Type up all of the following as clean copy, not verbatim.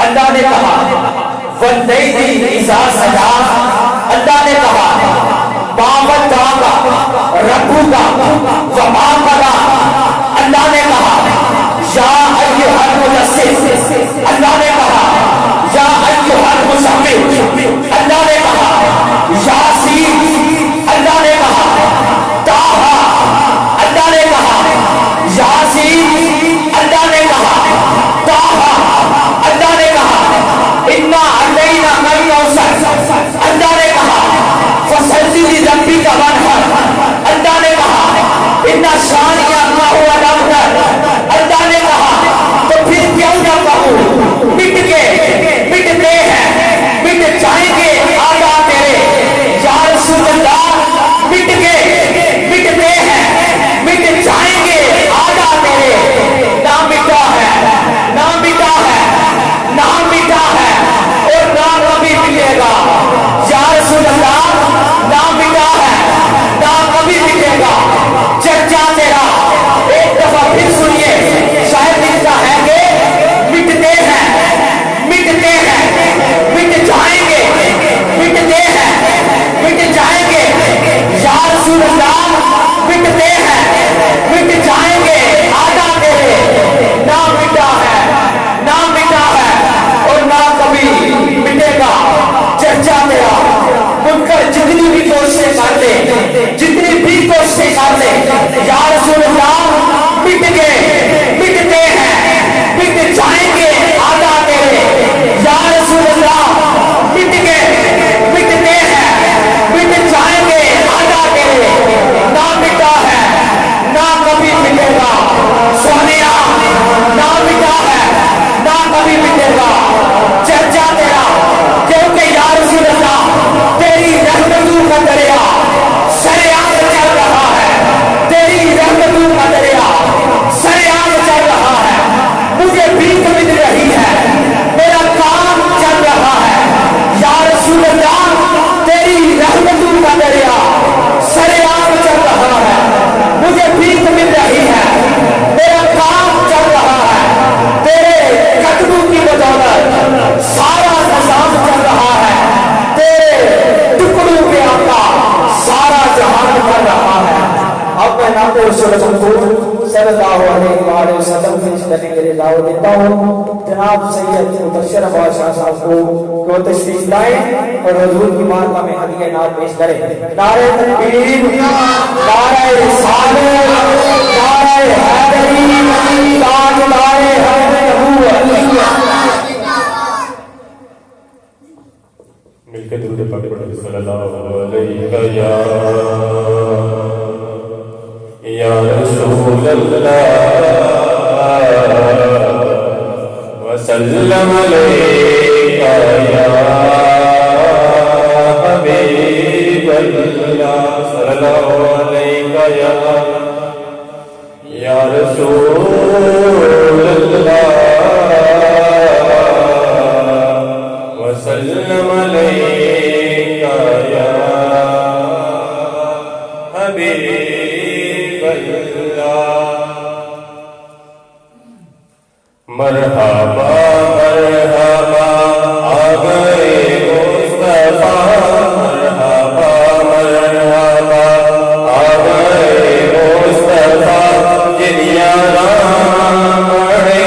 اللہ نے کہا واللیل اذا سجا، اللہ نے کہا باوت کا ربو کا وما قضا، اللہ نے کہا یا ایھا المدثر، اللہ نے کہا یا ایھا المزمل، اللہ نے کہا یاسین، اللہ نے کہا طٰہٰ، اللہ نے کہا یاسین، اللہ نے کہا طٰہٰ، اللہ نے کہا انا علینا الکوثر، اللہ نے کہا فصلی لربک وانحر، اللہ نے کہا ان شانئک هو الابتر، اللہ نے کہا تو پھر کیوں نہ کہوں مٹتے ہیں مٹ جائیں گے آقا تیرے یا رسول اللہ، مٹتے ہیں مٹ جائیں گے آقا تیرے، نہ مٹا ہے نہ مٹا ہے نہ مٹا ہے اور نہ کبھی مٹے گا یا رسول اللہ، نہ مٹا ہے نہ کبھی مٹے گا چرچا تیرا ایک دفعہ پھر سنیے، شاید لکھتا ہے کہ مٹتے ہیں مٹ جائیں گے مٹتے ہیں مٹ جائیں گے یا رسول اللہ، مٹتے ہیں مٹ جائیں گے آقا تیرے، نہ مٹا ہے نہ مٹا ہے اور نہ کبھی مٹے گا چرچا تیرا، منکر جتنی بھی کوششیں کر لے جتنی بھی کوششیں کر لے یا رسول اللہ، مٹتے ہیں مٹ جائیں گے آقا تیرے یا رسول اللہ، مٹتے ہیں مٹ جائیں گے آقا تیرے، نہ مٹا ہے نہ کبھی مٹے گا سونیا، نہ مٹا ہے نہ کبھی مٹے گا چرچا تیرا، کیونکہ یا رسول اللہ تیری رحمتوں کا دریا سریعان چل رہا ہے، تیری رحمتوں کا دریا سریعان چل رہا ہے، مجھے بھیک مل رہی ہے، میرا کام چل رہا ہے یا رسول اللہ، تیری رحمتوں کا دریا سریعان چل رہا ہے، مجھے بھیک مل رہی ہے، میرا کام چل رہا ہے، تیرے قدموں کی بدولت سارا نظام چل رہا ہے، تیرے ٹکڑوں پہ آقا سارا جہان کر رہا ہے۔ اب میں نعت رسول اللہ صلی اللہ علیہ وآلہ وسلم پیش کرنے کے لیے دعوت دیتا ہوں جناب سید مبشر احمد شاہ صاحب کو کہ وہ تشریف لائیں اور حضور کی بارگاہ میں ہدیہ نعت پیش کریں۔ نعرہ تکبیر، نعرہ رسالت، نعرہ حیدری، تاجدار نبوت۔ مل کے درود پاک پڑھیں صلی اللہ علیہ یا رسول اللہ وسلم علیہ یا حبیب اللہ صلی اللہ علیہ یا رسول اللہ وسلم علیہ یا حبیب اللہ۔ مرحبا مرحبا آ گئے مصطفیٰ، مرحبا مرحبا آ گئے مصطفیٰ، جن یاران پڑھے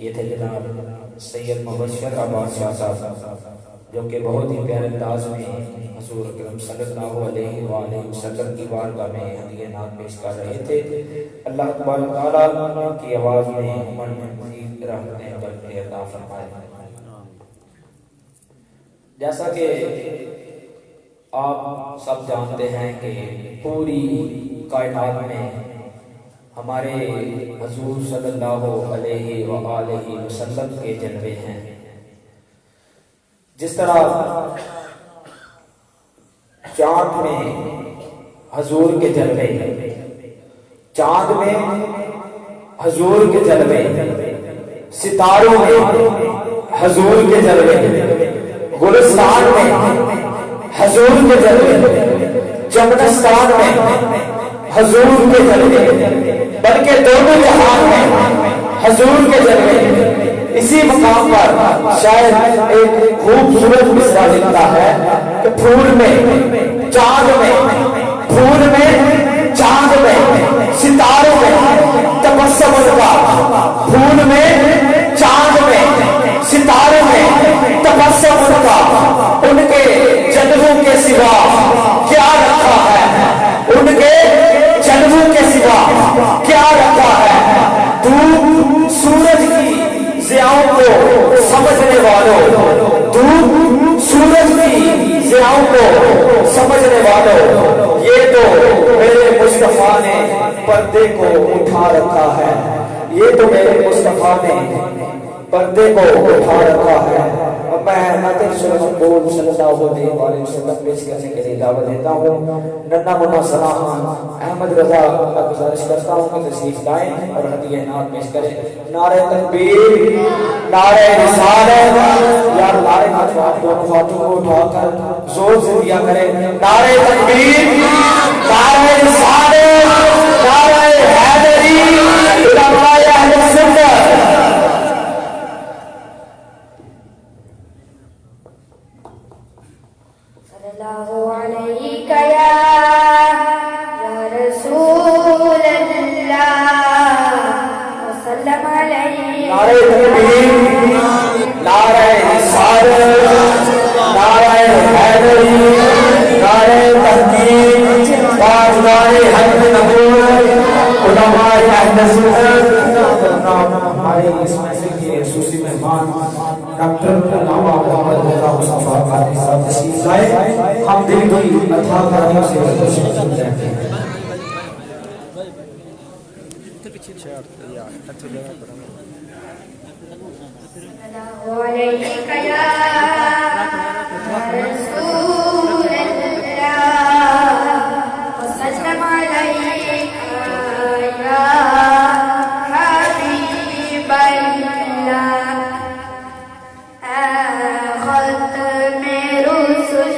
یہ تھے جناب سید مبشر عباس شاہ صاحب جو کہ بہت ہی پیارے انداز میں حضور اکرم صلی اللہ علیہ وآلہ وسلم کی بارگاہ میں ہدیہ نعت پیش کر رہے تھے۔ اللہ تبارک تعالیٰ کی آواز میں من مزید رحمتیں برکتیں عطا فرمائے۔ جیسا کہ آپ سب جانتے ہیں کہ پوری کائنات میں ہمارے حضور صلی اللہ علیہ وآلہ وسلم کے جلوے ہیں۔ جس طرح چاند میں حضور کے جلوے، چاند میں حضور کے جلوے، ستاروں میں حضور کے جلوے، گلستان میں حضور کے جلوے، چمنستان میں حضور کے جلوے، بلکہ دونوں جہان میں حضور کے جلوے۔ اسی مقام پر شاید ایک خوبصورت مصرع لکھتا ہے کہ پھول میں چاند میں، پھول میں چاند میں، ستاروں میں تبسم ان کا، پھول میں چاند میں، ستاروں میں تبسم ان کا، ان کے جلووں کے سوا کیا رکھا ہے، ان کے جلووں کے سوا کیا رکھا ہے۔ تو سورج کی ضیاؤں کو سمجھنے والوں، تو سورج کی ضیاؤں کو سمجھنے والوں، یہ تو میرے مصطفیٰ نے پردے کو اٹھا رکھا ہے، یہ تو میرے مصطفیٰ نے پردے کو اٹھا رکھا ہے. اب میں نعت رسول مقبول صلی اللہ علیہ وسلم پیش کرنے کے لیے دعوت دیتا ہوں. ننھا منا سلام احمد رضا کا گزارش کرتا ہوں کہ تشریف لائیں اور ہدیہ نعت پیش کریں. نعرہ تکبیر، نعرہ رسالت. یار نعرے نعت دونوں ہاتھوں کو اٹھا کر زور سے دیا کریں. نعرہ تکبیر، نعرہ رسالت، نعرہ حیدری، علماء اہل سنت. صلو علیکہ یا رسول اللہ وسلم علیہ. نعرہ تکبیر، نعرہ رسالت، نعرہ حیدری، نعرہ تحقیق، تاجدار حق نبوت، علماء اہل سنت. ہمارے اس محفل کے خصوصی مہمان ڈاکٹر علامہ محمد رضا مصطفیٰ قادری صاحب تشریف لائے. ہم دل کی اتھا کردوں سے خوشخبری دیتے ہیں. صلو علیکہ یا رسول اللہ وسلم علیکہ یا حبیب اللہ. ختم رسل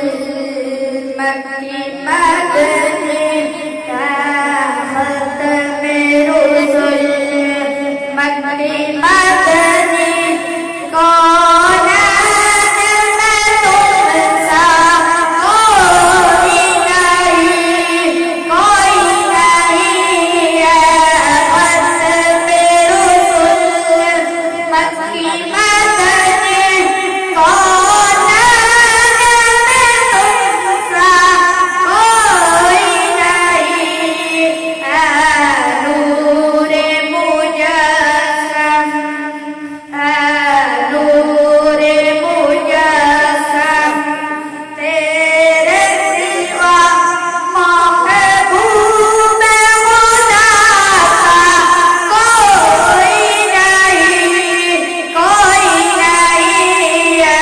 مکی مدنی، ختم رسل مکی مدنی. کون میں تم سا کوئی نہیں، کوئی نہیں ہے. ختم رسل مکی مدنی، کون میں تم سا کوئی نہیں ہے. نور مجسم، نور مجسم، تیرے سوا محبوب خدا کا کوئی نہیں، کوئی نہیں ہے.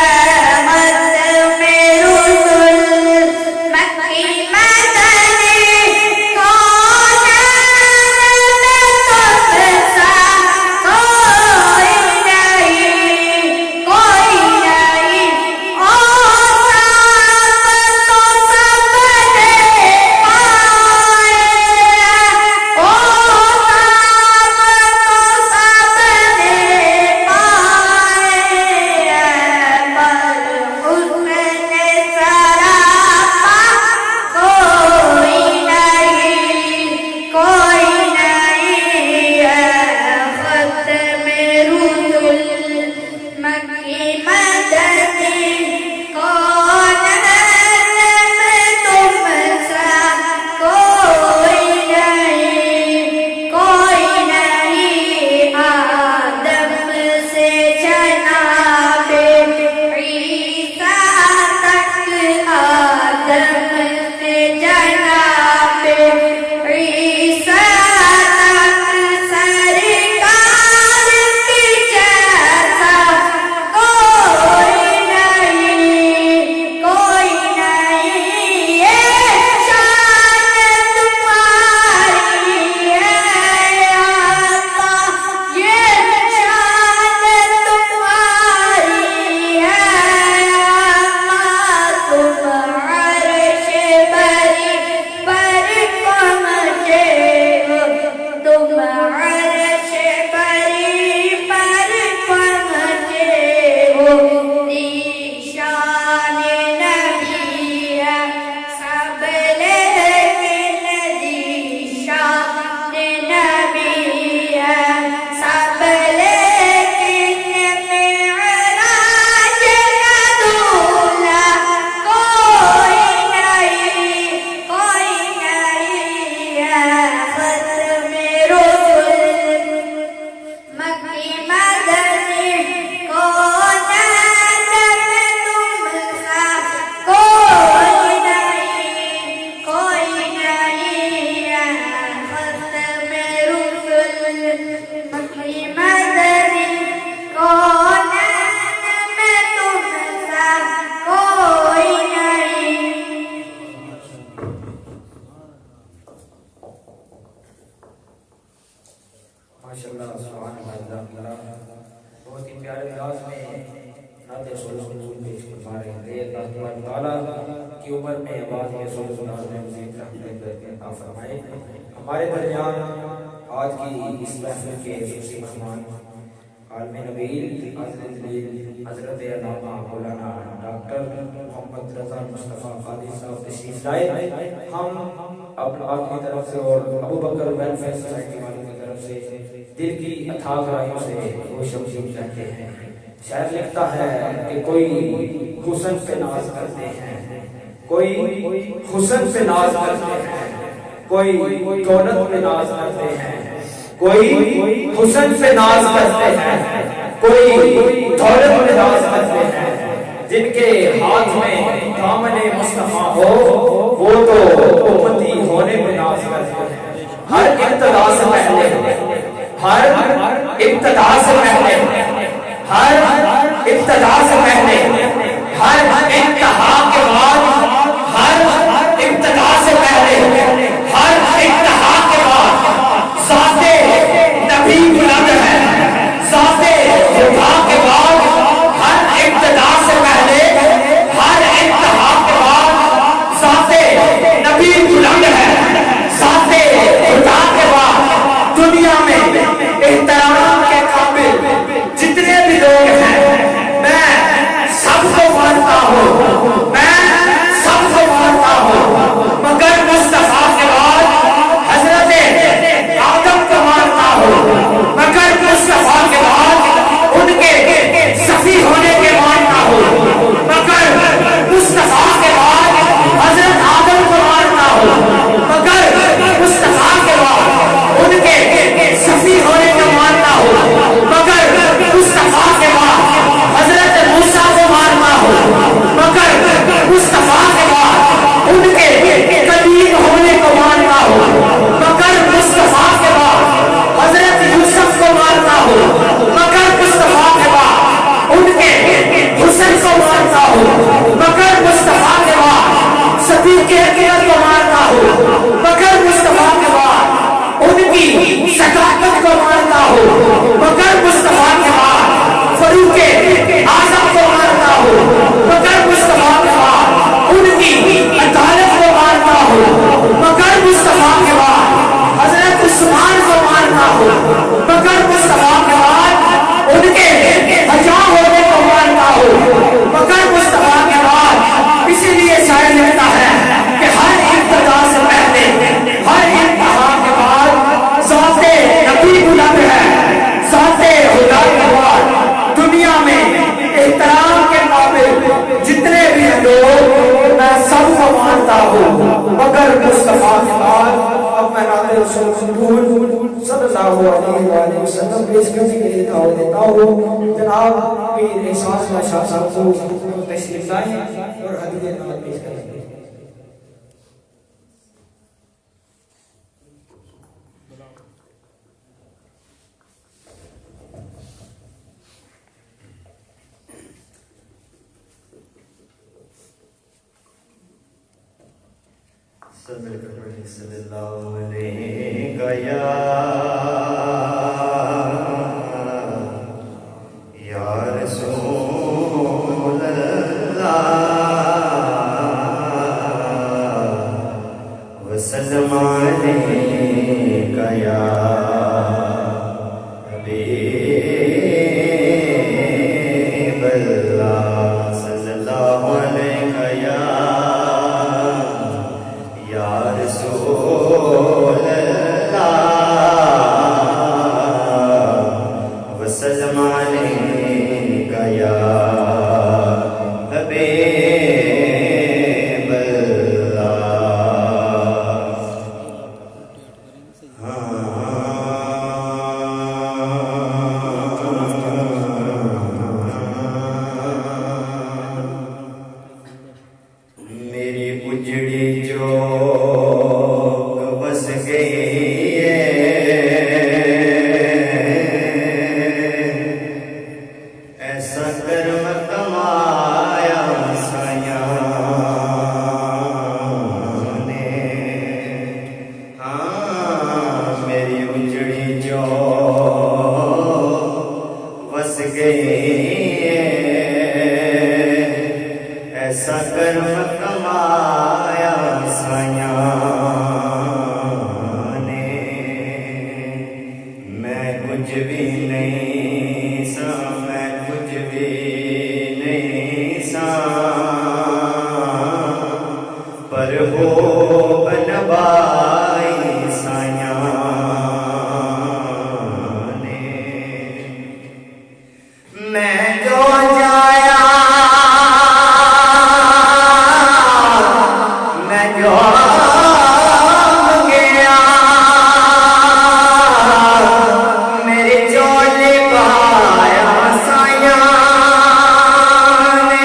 ختم رسل مکی مدنی، کون میں تم سا کوئی نہیں، کوئی نہیں. او سب تو سب نے پائے، او سب تو سب نے پائے، پر حسن سراپا کوئی نہیں، کوئی نہیں ہے. ختم رسل مکی مدنی، کون میں تم سا کوئی نہیں، کوئی نہیں. آدم سے جناب عیسیٰ تک، آدم سے جناب عیسیٰ تک، سرکار کی جیسا کوئی نہیں، کوئی نہیں. یہ شان تمہاری ہے اللہ، یہ شان تمہاری ہے اللہ. تم عرش بری پر پہنچے ہو، تم عرش بری پر پہنچے ہو. نشان نبی ہے سب لیکن نشان نبی ہے سب لیکن معراج کا دولہ کوئی نہیں، کوئی نہیں ہے. ختم رسل مکی مدنی، کون میں تم سا کوئی نہیں، کوئی نہیں ہے. ختم رسل مکی سبحان اللہ بہت ہی پیارے انداز میں نعت سلام پیش فرما رہے تھے. اللہ تبارک تعالیٰ کی عمر میں آواز میں سلام میں مزید رحمت عطا فرمائے. ہمارے درمیان آج کی اس محفل کے خصوصی مہمان عالم نبیل حضرت علامہ مولانا ڈاکٹر محمد رضا مصطفیٰ قادری صاحب تشریف لائے. ہم آپ کی طرف سے اور ابو بکر ویلفیئر سوسائٹی والوں کی طرف سے دل کی اتھا گہرائیوں سے خوش آمدید کہتے ہیں. شاعر لکھتا ہے کہ کوئی حسن پہ ناز کرتے ہیں, کوئی حسن پہ ناز کرتے ہیں, کوئی دولت پہ ناز کرتے ہیں, کوئی حسن پہ ناز کرتے ہیں, کوئی دولت پہ ناز کرتے ہیں. جن کے ہاتھ میں دامن مصطفیٰ ہو وہ تو امتی ہونے پہ ناز کرتے ہیں. ہر ابتدا سے پہلے, ہر ابتدا سے پہلے, ہر ابتدا سے پہلے, ہر انتہا کے بعد, ہر ابتدا سے پہلے, ہر انتہا کے بعد ذات نبی بلند ہے. ذات خدا کے بعد ہر ابتدا سے پہلے, ہر انتہا کے بعد ذات نبی بلند ہے. ذات خدا کے بعد دنیا میں احترام کے قابل جتنے بھی لوگ ہیں میں سب کو مانتا ہوں, میں سب کو مانتا ہوں, مگر مصطفیٰ کے بعد حضرت آدم کو مانتا ہوں, مگر مصطفیٰ کے بعد ان کے صفی ہونے کے مانتا ہوں, مگر مصطفیٰ کے بعد حضرت آدم کو مانتا ہوں, مگر مصطفیٰ کے بعد ان کے صفی ہونے کا مانتا ہوں, مگر مصطفیٰ کے بعد حضرت موسیٰ کو مانتا ہوں, مگر مصطفیٰ کے بعد ان کے کلیم ہونے کو مانتا ہوں, مگر مصطفیٰ کے بعد حضرت یوسف کو مانتا ہوں, مگر مصطفیٰ کے بعد ان کے حسن کو مانتا ہوں, مگر مصطفیٰ کے بعد صدیق اکبر کو مانتا ہوں, مگر مصطفیٰ کے بعد ان کی صداقت کو مانتا ہوں, مگر مصطفیٰ کے بعد فاروق اعظم کو مانتا ہوں, مگر مصطفیٰ کے بعد ان کی عدالت کو مانتا ہوں, مگر مصطفیٰ کے بعد حضرت عثمان کو مانتا ہوں, مگر مصطفیٰ کے بعد ان کے حیا ہونے کو مانتا ہوں, مگر مصطفیٰ کے بعد اسی لیے شاعر لکھتا ہے کہ ہر ابتدا سے پہلے, ہر انتہا کے بعد ذات نبی بلند ہے. ذات خدا کے بعد دنیا میں احترام کے قابل جتنے بھی لوگ میں سب کو مانتا ہوں, مگر مصطفیٰ کے بعد. اب میں نعت رسول صلی اللہ علیہ وآلہ وسلم پیش کرنے کے لیے دعوت دیتا ہوں. جناب پیر احسان اللہ شاہ صاحب کو تشریف لائیں اور ہدیہ نعت پیش کریں. صلی اللہ علیہ یا رسول اللہ وسلم علیک یا حبیب اللہ صلی اللہ علیہ یا رسول اللہ وسلم علیک یا حبیب اللہ. میری اجڑی جو بس گئی ایسا کرم کمایا سائیاں نے میں کچھ بھی نہیں سا میں کچھ بھی نہیں سا پر ہو بنوائی سائیاں نے میں جو جایا میں جو گیا میرے چولے پایا سائیاں نے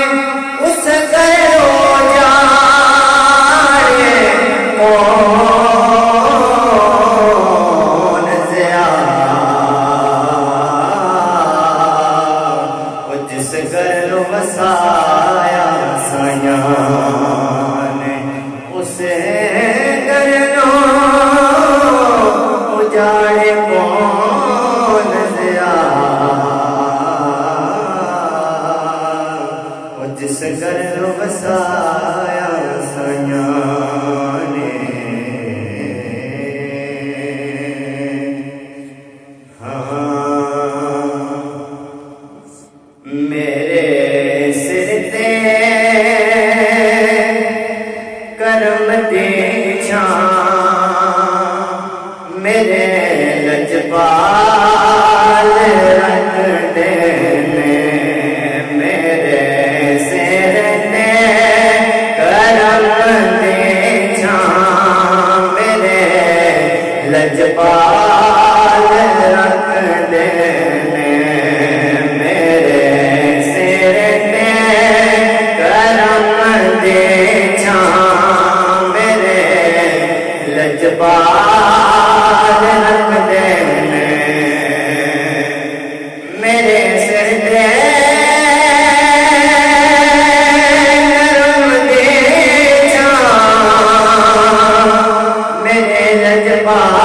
اس گھروں جانے کون زیا جس گھر وسایا سائیاں نے اسے گھر نو اجاڑے کون دیا جس گھر وسایا سائیاں نے میرے سر تے کرم دی چھاں میرے لجپال رکھ دے میرے سر تے کرم دی چھاں میرے لجپال رکھ دے لجپال رکھ دے میرے سر تے کرم دے چھاں میرے لجپال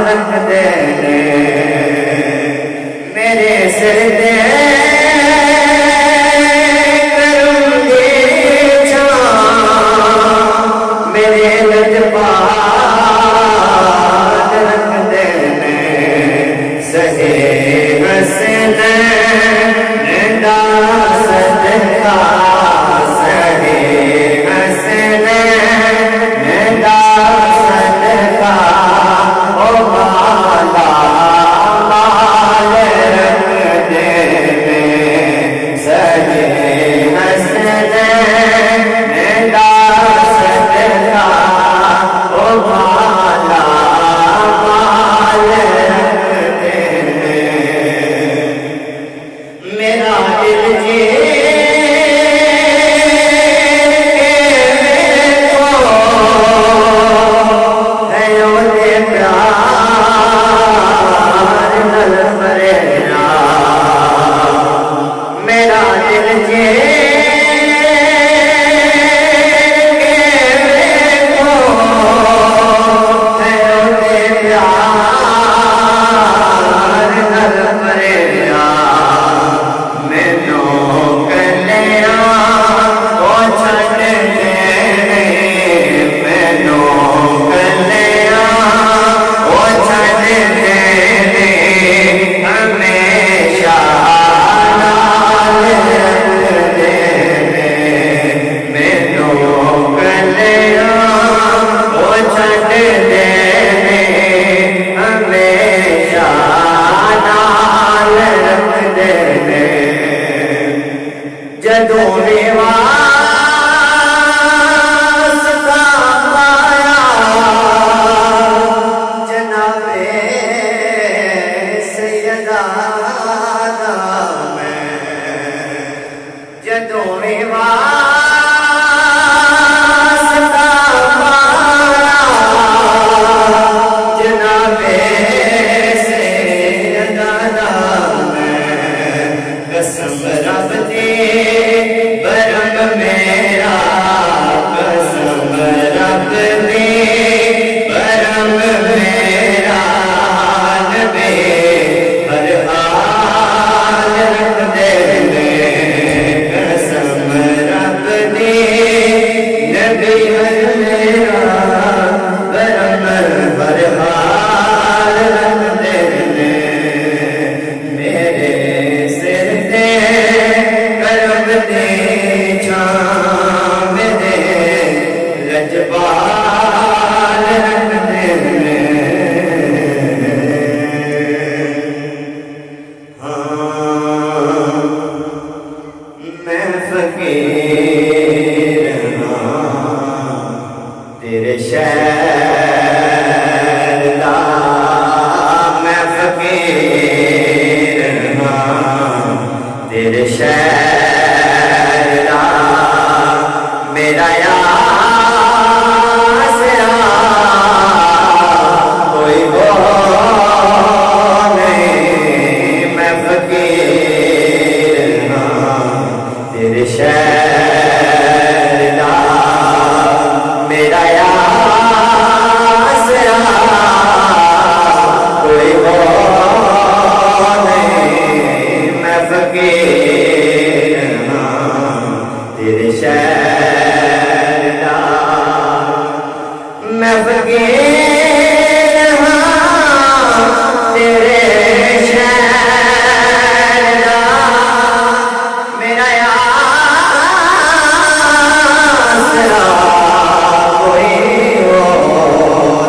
رکھ دے میرے سر تے ہر تیرے شہر دا میرا آسرا کوئی وہ نہیں، میں فقیر ہاں تیرے شہر دا میرا آسرا کوئی وہ نہیں، میں فقیر ہاں تیرے شہر دا میں فقیر ہاں تیرے شہر دا میرا آسرا کوئی وہ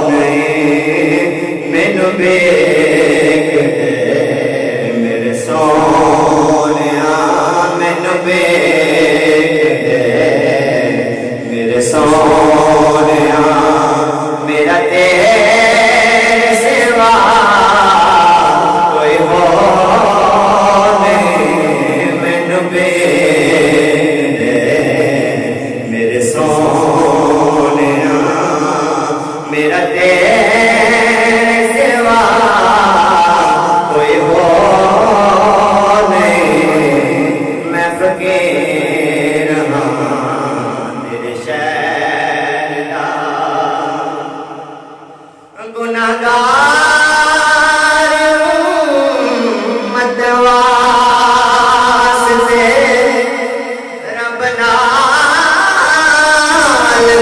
نہیں، مینوں ویکھ میرے سونیا مینوں ویکھ میرے سونیا میرا تیرے سوا کوئی ہو نہیں، مینوں ویکھ میرے سونیا میرا تیرے سوا کوئی ہو نہیں، میں فقیر ہاں تیرے شہر دا گناہگار امت واسطے رب نال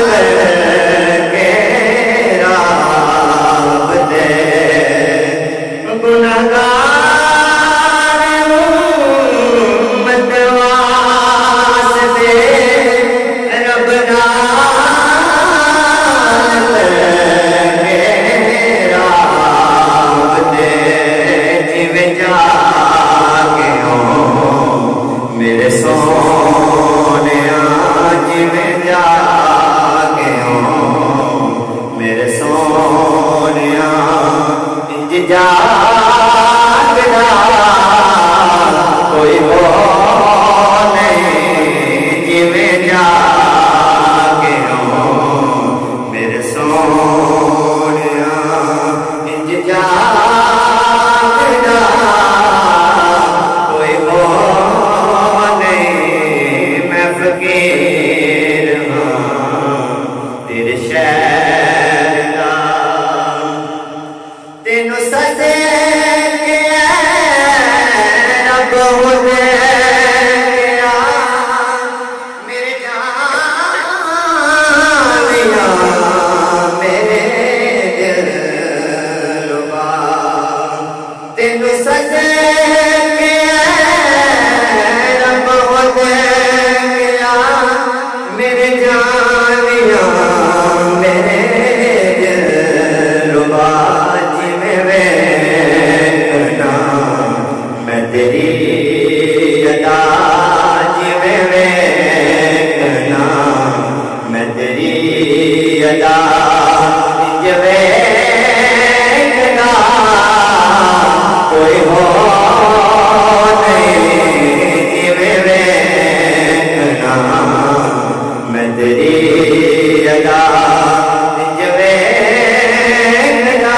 کر کے رابطے گناہگار امت واسطے رب نال کر کے رابطے جویں جا کے ہوں میرے سونیا جویں جا کے ہوں میرے سونیا انج جاگدا کوئی ہو نہیں، جویں جا کے ہوں میرے سونیا انج جاگدا کوئی ہو نہیں، میں فقیر ہاں تیرے شہر دا تینوں سجے کے رب ہو گیا میرے جانیا میرے دلربا تینوں سجے کے رب ہو گیا میرے جانیا میرے دلربا جویں ویکھنا میں تیری ادا جویں ویکھنا میں تیری ادا انج ویکھنا کوئی ہو نہیں، جویں ویکھنا میں تیری ادا انج ویکھنا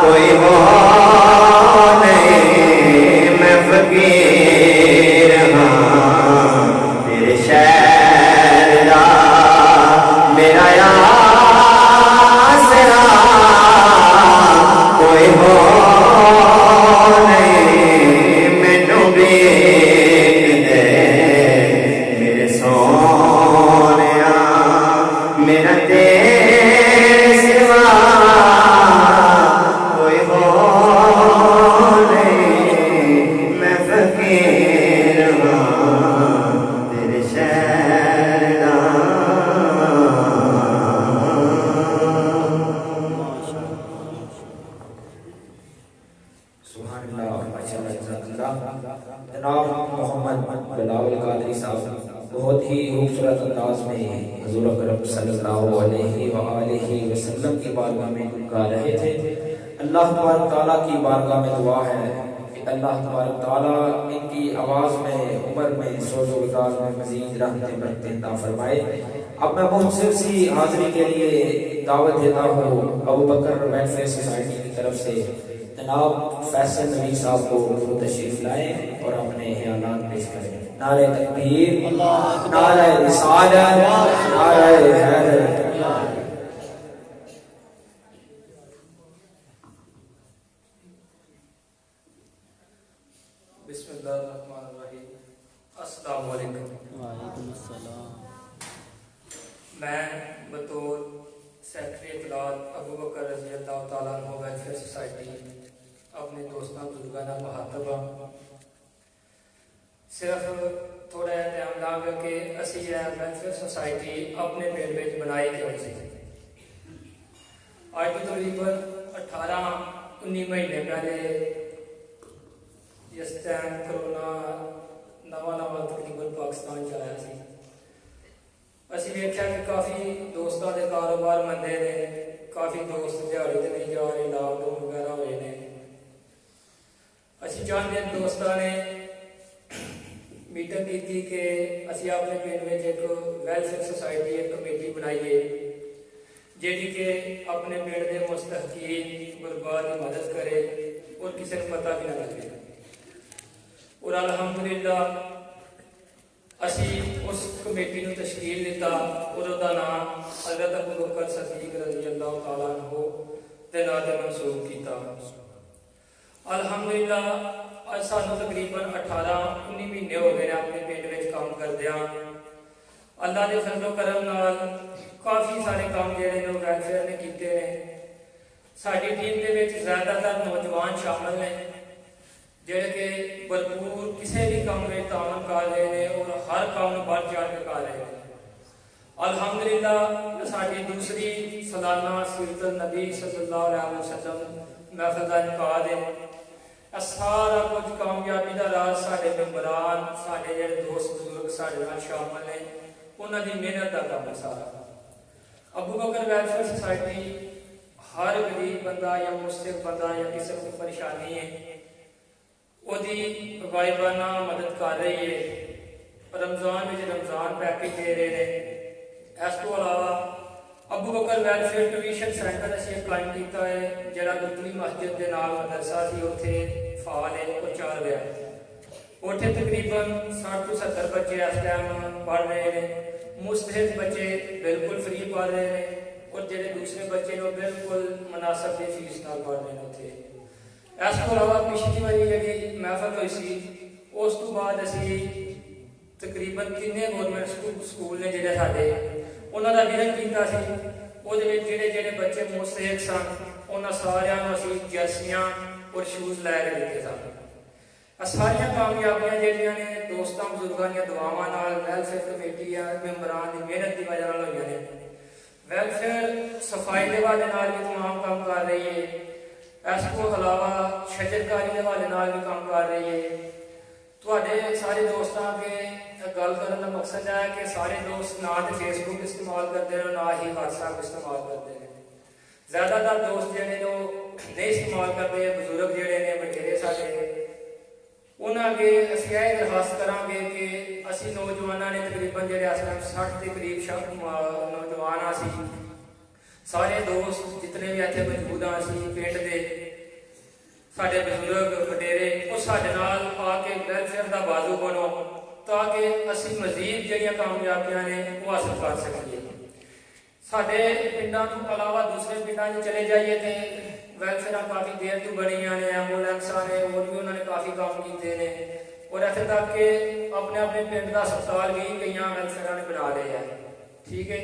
کوئی ہو نہیں، میں فقیر ہاں تیرے شہر دا میرا آسرا کوئی ہو نہیں، مینوں ویکھ میرے سونیا میرا تیرے سوا کوئی ہو نہیں، میں فقیر ہاں تیرے شہر دا سبحان اللہ جناب محمد بلاول قادری صاحب بہت ہی خوبصورت انداز میں حضور اکرم صلی اللہ علیہ وآلہ وسلم کی بارگاہ میں گا رہے تھے۔ اللہ تبارک تعالیٰ کی بارگاہ میں دعا ہے کہ اللہ تبارک تعالیٰ ان کی آواز میں عمر میں سوز و گداز میں مزید رحمتیں برکتیں عطا فرمائے۔ اب میں مختصر سی حاضری کے لیے دعوت دیتا ہوں ابو بکر ویلفیئر سوسائٹی کی طرف سے جناب فیصل نبی صاحب کو وہ تشریف لائیں اور اپنے خیالات پیش کریں۔ نعرہ تکبیر، نعرہ رسالت، نعرہ حیدر۔ بسم اللہ الرحمن الرحیم۔ السلام علیکم۔ وعلیکم السلام۔ میں بطور سیکرٹری اطلاعات ابو بکر رضی اللہ تعالیٰ عنہ ویلفیئر سوسائٹی اپنے دوستوں بزرگانہ مخاطب ہاں۔ صرف تھوڑا جہا دھیان لاں گا کہ اسی یہ ویلفیئر سوسائٹی اپنے پنڈ وچ بنائی کیوں سی۔ آج تو تقریباً 18-19 مہینے پہلے جس ٹائم کرونا نواں تقریباً پاکستان چ آیا سی، اسی ویکھیا کہ کافی دوستوں کے کاروبار مندے نے، کافی دوست دیہڑی تے نہیں جا رہے، لاک ڈاؤن وغیرہ ہوئے نے۔ اسی چند دوستوں نے میٹنگ کی کہ اسی اپنے پنڈ میں ایک ویلفیئر سوسائٹی ایک کمیٹی بنائیے جیڑی کہ اپنے پنڈ کے مستحقین غربا کی مدد کرے اور کسی کو پتہ بھی نہ لگے۔ اور الحمدللہ اسی اس کمیٹی نو تشکیل دیتا اور دا نام حضرت ابو بکر صدیق رضی اللہ تعالیٰ عنہ دے نام تے منسوب کیتا۔ الحمدللہ اج سانوں تقریباً 18-19 مہینے ہو گئے اپنے پنڈ وچ کام کردیاں۔ اللہ دے فضل و کرم نال کافی سارے کام جڑے نے ویلفیئر نے کیتے نے۔ ساری ٹیم دے وچ زیادہ تر نوجوان شامل نے جڑے کہ بھرپور کسی بھی کام میں تعاون کر رہے ہیں اور ہر کام بڑھ چڑھ کے کر رہے ہیں۔ الحمدللہ ساری دوسری سالانہ سیرت النبی صلی اللہ علیہ وسلم محفل کا انعقاد ہے۔ سارا کچھ کامیابی کا راز سارے ممبران، سارے جڑے دوست بزرگ سارے نال شامل ہیں، انہوں کی محنت کا کام ہے سارا۔ ابو بکر ویلفیئر سوسائٹی ہر غریب بندہ یا مستحق بندہ یا کسی کو پریشانی ہے وہ غائبانہ مدد کر رہی ہے۔ رمضان میں رمضان پیکج دے رہے ہیں۔ اس کو علاوہ ابو بکر ویلفیئر ٹیوشن سینٹر اسی قائم کیتا ہے جڑا گتلی مسجد کے نال مدرسہ سی اتنے فعال ہے اور چل رہا ہے۔ اتنے تقریباً 60 to 70 بچے اس ٹائم پڑھ رہے ہیں۔ مستحق بچے بالکل فری پڑھ رہے ہیں اور جڑے دوسرے بچے نے بالکل مناسب کی فیس نال پڑھ رہے ہیں اتنے۔ اس کو علاوہ پچھلی باری جی محفل ہوئی سی اس تو بعد اسی تقریباً 3 گورنمنٹ سکول نے جڑے سارے انہوں کا وزن کیتا سی۔ وہ جڑے جڑے بچے مستحق سن انہوں سارے اسی جرسیاں اور شوز لے کے دیتے سن۔ ساریا کامیابیاں جہاں نے دوستوں بزرگوں دیا دعاواں نال ویلفیئر کمیٹی ممبران کی محنت کی وجہ ہوئی نے۔ ویلفیئر صفائی کے حوالے بھی تمام کام کر رہی ہے۔ اس کو علاوہ شجرکاری کے حوالے بھی کام کر رہی ہے۔ تھوڑے سارے دوستوں کے گل کرنے کا مقصد ہے کہ سارے دوست نہ تو فیس بک استعمال کرتے ہیں نہ ہی واٹس ایپ استعمال کرتے ہیں۔ زیادہ تر دوست جہے جو نہیں استعمال کرتے بزرگ جہے نے وڈیرے سارے انہوں کے اسی یہ درخواست کریں گے کہ اسی نوجوانوں نے تقریباً جہے اس ٹائم 60 کے قریب نوجوان سی سارے دوست جتنے بھی اتنے موجود ہیں اسی پنڈ کے سارے بزرگ وڈیرے وہ سارے نال آ کے ویلفیئر کا بازو بنو تاکہ اسی مزید جہاں کامیابیاں نے وہ حاصل کر سکیے۔ سارے پنڈوں کے علاوہ دوسرے پنڈوں چلے جائیے تو ویلفیئر کافی دیر تو بنی نے، ایمبولینساں نے اور بھی انہوں نے کافی کام کیتے ہیں اور اتنے تک کہ اپنے اپنے پنڈ کا ہسپتال بھی کئی ویلفیئر نے بنا رہے ہیں۔ ٹھیک ہے،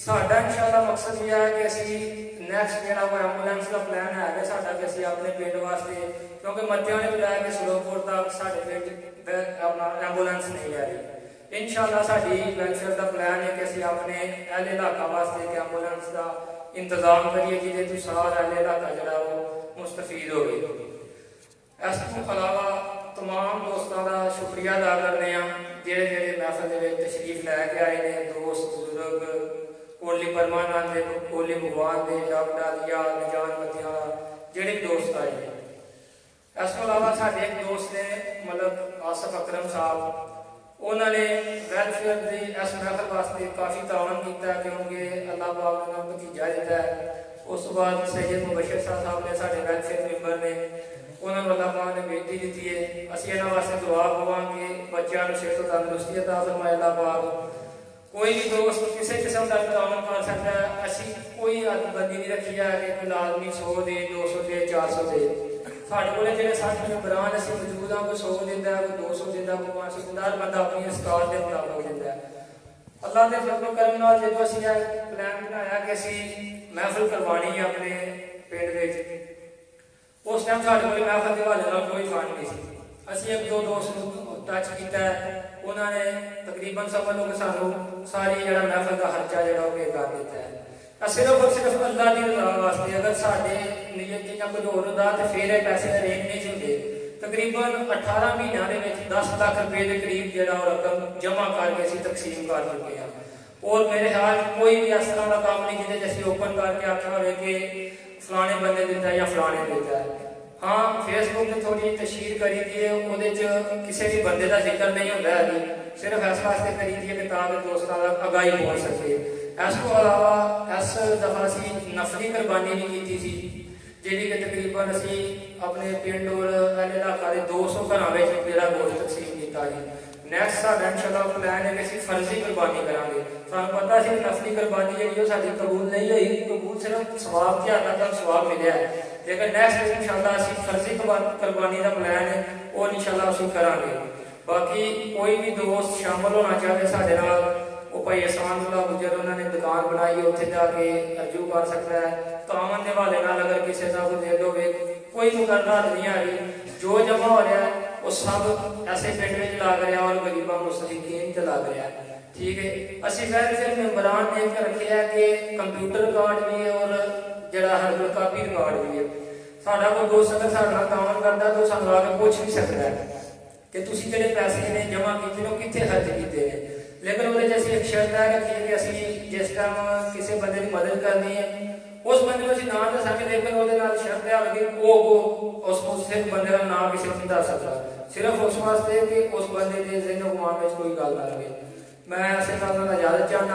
ساڈا انشاءاللہ مقصد یہ ہے کہ اسی نیکسٹ جہاں وہ ایمبولینس کا پلان ہے ساڈا کہ اسی اپنے پنڈ واسطے کیونکہ متیاں نے بلایا کہ سلوپور تک سارے پنڈ اپنا ایمبولینس نہیں لے رہی۔ انشاءاللہ ساری ویلفیئر کا پلان ہے کہ اسی اپنے اہل علاقہ واسطے ایک ایمبولینس کا انتظام کریے جہاں تو سارا اہل علاقہ جڑا وہ مستفید ہو گئی۔ اس کو علاوہ تمام دوستوں کا شکریہ ادا کرنے ہیں جہے جہے محفل کے تشریف لے کے آئے ہیں، دوست بزرگ کولی پرمانند کے کولی مغوان کے ڈاکٹر یا نجان متیاں جہے بھی دوست آئے ہیں۔ اس کو علاوہ ਸਾਲ ਸਾਡੇ ਇੱਕ ਦੋਸਤ ਨੇ ਮਤਲਬ ਆਸਫ ਅਕਰਮ ਸਾਹਿਬ, ਉਹਨਾਂ ਨੇ ਵੈਲਫੇਅਰ ਦੀ ਇਸ ਮਹਿਫਲ ਵਾਸਤੇ ਕਾਫੀ ਤਾਵਨ ਕੀਤਾ ਕਿਉਂਕਿ ਅੱਲਾਹ ਪਾਕ ਨੇ ਉਹਨਾਂ ਭਤੀਜਾ ਦਿੱਤਾ ਹੈ। ਉਸ ਤੋਂ ਬਾਅਦ ਸੈਯਦ ਮੁਬਸ਼ਰ ਸਾਹਿਬ ਨੇ ਸਾਡੇ ਵੈਲਫੇਅਰ ਮੈਂਬਰ ਨੇ, ਉਹਨਾਂ ਨੂੰ ਅੱਲਾਹ ਪਾਕ ਨੇ ਬੇਟੀ ਦਿੱਤੀ ਹੈ। ਅਸੀਂ ਇਹਨਾਂ ਵਾਸਤੇ ਦੁਆ ਕਰਾਂਗੇ ਬੱਚਿਆਂ ਨੂੰ ਸਿਹਤ ਤੰਦਰੁਸਤੀ ਅਤਾ ਫਰਮਾਏ ਅੱਲਾਹ ਪਾਕ। ਕੋਈ ਵੀ ਦੋਸਤ ਕਿਸੇ ਕਿਸਮ ਦਾ ਤਾਵਨ ਕਰ ਸਕਦਾ ਹੈ। ਅਸੀਂ ਕੋਈ ਹੱਦਬੰਦੀ ਨਹੀਂ ਰੱਖੀ ਹੈ ਕਿ ਕੋਈ ਲਾਜ਼ਮੀ 100 ਦੇ 200 ਦੇ 400 ਦੇ। ਸਾਡੇ ਕੋਲ ਜਿਹੜੇ 60 ਮੈਂਬਰਾਂ ਅਸੀਂ ਮੌਜੂਦ ਹਾਂ, ਕੋਈ 100 ਦਿੰਦਾ, ਕੋਈ 200 ਦਿੰਦਾ, ਕੋਈ 500 ਦਿੰਦਾ, ਹਰ ਬੰਦਾ ਆਪਣੀ ਇਸਤਾਦ ਦੇ ਮੁਤਾਬਕ ਦਿੰਦਾ ਹੈ। ਅੱਲਾਹ ਦੇ ਫਜ਼ਲ ਕਰਮ ਨਾਲ ਜਦੋਂ ਅਸੀਂ ਇਹ ਪਲਾਨ ਬਣਾਇਆ ਕਿ ਅਸੀਂ ਮਹਿਫਲ ਕਰਵਾਉਣੀ ਹੈ ਆਪਣੇ ਪਿੰਡ ਵਿੱਚ, ਉਸ ਟਾਈਮ ਸਾਡੇ ਕੋਲ ਮਹਿਫਲ ਦੇ ਹਵਾਲੇ ਨਾਲ ਕੋਈ ਫੰਡ ਨਹੀਂ ਸੀ। ਅਸੀਂ ਇੱਕ ਦੋ ਦੋਸਤ ਨੂੰ ਟੱਚ ਕੀਤਾ, ਉਹਨਾਂ ਨੇ ਤਕਰੀਬਨ ਸਮਝ ਲਓ ਕਿ ਸਾਨੂੰ ਸਾਰੀ ਜਿਹੜਾ ਮਹਿਫਲ ਦਾ ਖਰਚਾ ਜਿਹੜਾ ਉਹ ਪੇ ਕਰ ਦਿੱਤਾ ਹੈ। ਸਿਰਫ ਔਰ ਸਿਰਫ ਅੱਲਾਹ ਦੀ ਰਜ਼ਾ ਵਾਸਤੇ। ਅਗਰ ਸਾਡੇ ਨੀਅਤ ਜਾਂ ਕੁਝ ਹੋਰ ਹੁੰਦਾ ਤਾਂ ਫਿਰ ਇਹ ਪੈਸੇ ਅਰੇਂਜ ਨਹੀਂ ਹੁੰਦੇ। ਤਕਰੀਬਨ 18 ਮਹੀਨਿਆਂ ਦੇ ਵਿੱਚ 10 ਲੱਖ ਰੁਪਏ ਦੇ ਕਰੀਬ ਜਿਹੜਾ ਉਹ ਰਕਮ ਜਮ੍ਹਾਂ ਕਰਕੇ ਅਸੀਂ ਤਕਸੀਮ ਕਰ ਚੁੱਕੇ ਹਾਂ। ਔਰ ਮੇਰੇ ਖਿਆਲ ਕੋਈ ਵੀ ਇਸ ਤਰ੍ਹਾਂ ਦਾ ਕੰਮ ਨਹੀਂ ਜਿਹਦੇ 'ਚ ਅਸੀਂ ਓਪਨ ਕਰਕੇ ਆਖਿਆ ਹੋਵੇ ਕਿ ਫਲਾਣੇ ਬੰਦੇ ਦਿੱਤਾ ਜਾਂ ਫਲਾਣੇ ਦਿੱਤਾ ਹੈ। ਹਾਂ, ਫੇਸਬੁੱਕ ਤੇ ਥੋੜੀ ਤਸ਼ਹੀਰ ਕਰੀ ਦੀ ਹੈ, ਉਹਦੇ 'ਚ ਕਿਸੇ ਵੀ ਬੰਦੇ ਦਾ ਜ਼ਿਕਰ ਨਹੀਂ ਹੁੰਦਾ ਹੈ ਜੀ, ਸਿਰਫ ਇਸ ਵਾਸਤੇ ਕਰੀ ਦੀ ਹੈ ਕਿ ਤਾਂ ਕਿ ਦੋਸਤਾਂ ਤੱਕ ਅਗਾਈ ਪਹੁੰਚ ਸਕੇ। ਇਸ ਤੋਂ ਇਲਾਵਾ ਇਸ ਦਫਾ ਅਸੀਂ ਨਫਲੀ ਕੁਰਬਾਨੀ ਵੀ ਕੀਤੀ ਸੀ, ਜਿਹੜੀ ਕਿ ਤਕਰੀਬਨ ਅਸੀਂ ਆਪਣੇ ਪਿੰਡ ਔਰ ਇਲਾਕਾ ਦੇ 200 ਘਰਾਂ ਵਿੱਚ ਜਿਹੜਾ ਗੋਸ਼ਤ ਤਕਸੀਮ ਕੀਤਾ ਜੀ। ਨੈਕਸਟ ਸਾਡਾ ਇਨਸ਼ਾਅੱਲਾਹ ਪਲਾਨ ਹੈ ਕਿ ਅਸੀਂ ਫਰਜ਼ੀ ਕੁਰਬਾਨੀ ਕਰਾਂਗੇ। ਸਾਨੂੰ ਪਤਾ ਸੀ ਨਫਲੀ ਕੁਰਬਾਨੀ ਜਿਹੜੀ ਉਹ ਸਾਡੀ ਕਬੂਲ ਨਹੀਂ ਹੋਈ, ਕਬੂਲ ਸਿਰਫ ਸਵਾਬ ਤੇ ਆਤਾ ਤਾਂ ਸਵਾਬ ਮਿਲਿਆ ਹੈ, ਲੇਕਿਨ ਨੈਕਸਟ ਇਨਸ਼ਾਅੱਲਾਹ ਅਸੀਂ ਫਰਜ਼ੀ ਕੁਰਬਾਨੀ ਦਾ ਪਲਾਨ ਹੈ ਉਹ ਇਨਸ਼ਾਅੱਲਾਹ ਅਸੀਂ ਕਰਾਂਗੇ। ਬਾਕੀ ਕੋਈ ਵੀ ਦੋਸਤ ਸ਼ਾਮਲ ਹੋਣਾ ਚਾਹੇ ਸਾਡੇ ਨਾਲ, ਉਹ ਭਾਈ ਅਹਿਸਾਨੁੱਲਾ ਗੁਜਰ ਉਹਨਾਂ ਨੇ ਦੁਕਾਨ ਬਣਾਈ, ਉੱਥੇ ਜਾ ਕੇ ਅਰਜੂ ਕਰ ਸਕਦਾ ਹੈ। ਤਾਵਨ ਦੇ ਹਵਾਲੇ ਨਾਲ ਅਗਰ ਕਿਸੇ ਦਾ ਕੋਈ ਦਿਲ ਹੋਵੇ, ਕੋਈ ਮੁਕਰਰ ਨਹੀਂ ਆ ਰਹੀ, ਜੋ ਜਮ੍ਹਾਂ ਹੋ ਰਿਹਾ ਉਹ ਸਭ ਐਸੇ ਪਿੰਡ ਵਿੱਚ ਲੱਗ ਰਿਹਾ ਔਰ ਗਰੀਬਾਂ ਮੁਸਤਹਿਕੀਨ ਤੇ ਲੱਗ ਰਿਹਾ। ਠੀਕ ਹੈ, ਅਸੀਂ ਵੈਲਫੇਅਰ ਮੈਂਬਰਾਂ ਨੇ ਇੱਕ ਰੱਖਿਆ ਕਿ ਕੰਪਿਊਟਰ ਰਿਕਾਰਡ ਵੀ ਹੈ ਔਰ ਜਿਹੜਾ ਹਰ ਕਾਪੀ ਰਿਕਾਰਡ ਵੀ ਹੈ। ਸਾਡਾ ਕੋਈ ਦੋਸਤ ਅਗਰ ਸਾਡੇ ਨਾਲ ਤਾਵਨ ਕਰਦਾ ਤਾਂ ਸਾਨੂੰ ਆ ਕੇ ਪੁੱਛ ਵੀ ਸਕਦਾ ਹੈ ਕਿ ਤੁਸੀਂ ਜਿਹੜੇ ਪੈਸੇ ਨੇ ਜਮ੍ਹਾਂ ਕੀਤੇ ਨੇ ਉਹ ਕਿੱਥੇ ਖਰਚ ਕੀਤੇ ਨੇ। ਲੇਕਿਨ ਉਹਦੇ 'ਚ ਅਸੀਂ ਇੱਕ ਸ਼ਰਤ ਹੈ ਰੱਖੀ ਕਿ ਅਸੀਂ ਜਿਸ ਟਾਈਮ ਕਿਸੇ ਬੰਦੇ ਦੀ ਮਦਦ ਕਰਨੀ ਹੈ ਉਸ ਬੰਦੇ ਨੂੰ ਅਸੀਂ ਨਾਮ ਦੱਸਾਂਗੇ, ਲੇਕਿਨ ਉਹਦੇ ਨਾਲ ਸ਼ਰਤ ਹੈ ਕਿ ਉਹ ਉਸ ਸਿਰਫ ਬੰਦੇ ਦਾ ਨਾਮ ਕਿਸੇ ਨੂੰ ਨਹੀਂ ਦੱਸ ਸਕਦਾ, ਸਿਰਫ ਉਸ ਵਾਸਤੇ ਕਿ ਉਸ ਬੰਦੇ ਦੇ ਜ਼ਿਹਨ ਗੁਮਾਨ ਵਿੱਚ ਕੋਈ ਗੱਲ ਨਾ ਰਹੇ। ਮੈਂ ਇਸੇ ਗੱਲ ਨਾਲ ਇਜਾਜ਼ਤ ਚਾਹੁੰਦਾ।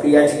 PhD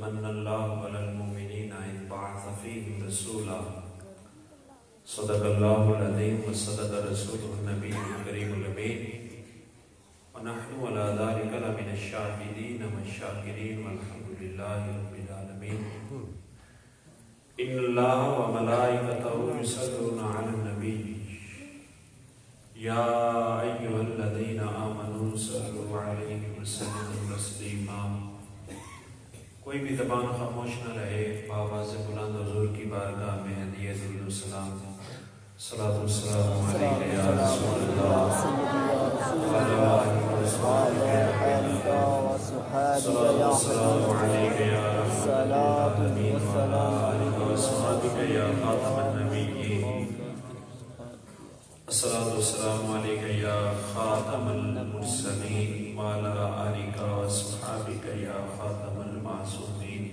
من اللہ علی المؤمنین اذ بعث فیہم رسولا صدق اللہ العظیم وصدق رسولہ النبی الکریم الامین ونحن علی ذلک لمن الشاہدین والشاکرین والحمد للہ رب العالمین ان اللہ وملائکتہ یصلون علی النبی یا ایھا الذین آمنوا صلوا علیہ وسلموا تسلیما۔ کوئی بھی زبان خاموش نہ رہے، بآواز بلند حضور کی بارگاہ میں ہدیہ درود و سلام، صلاۃ والسلام علیک یا رسول اللہ وعلی آلہ وصحبہ، صلاۃ والسلام علیک یا رحمۃ للعالمین وعلی آلہ وصحبہ یا خاتم النبیین، الصلاۃ والسلام علیک یا خاتم المرسلین وعلی آلہ وصحبہ یا خاتم المعصومین۔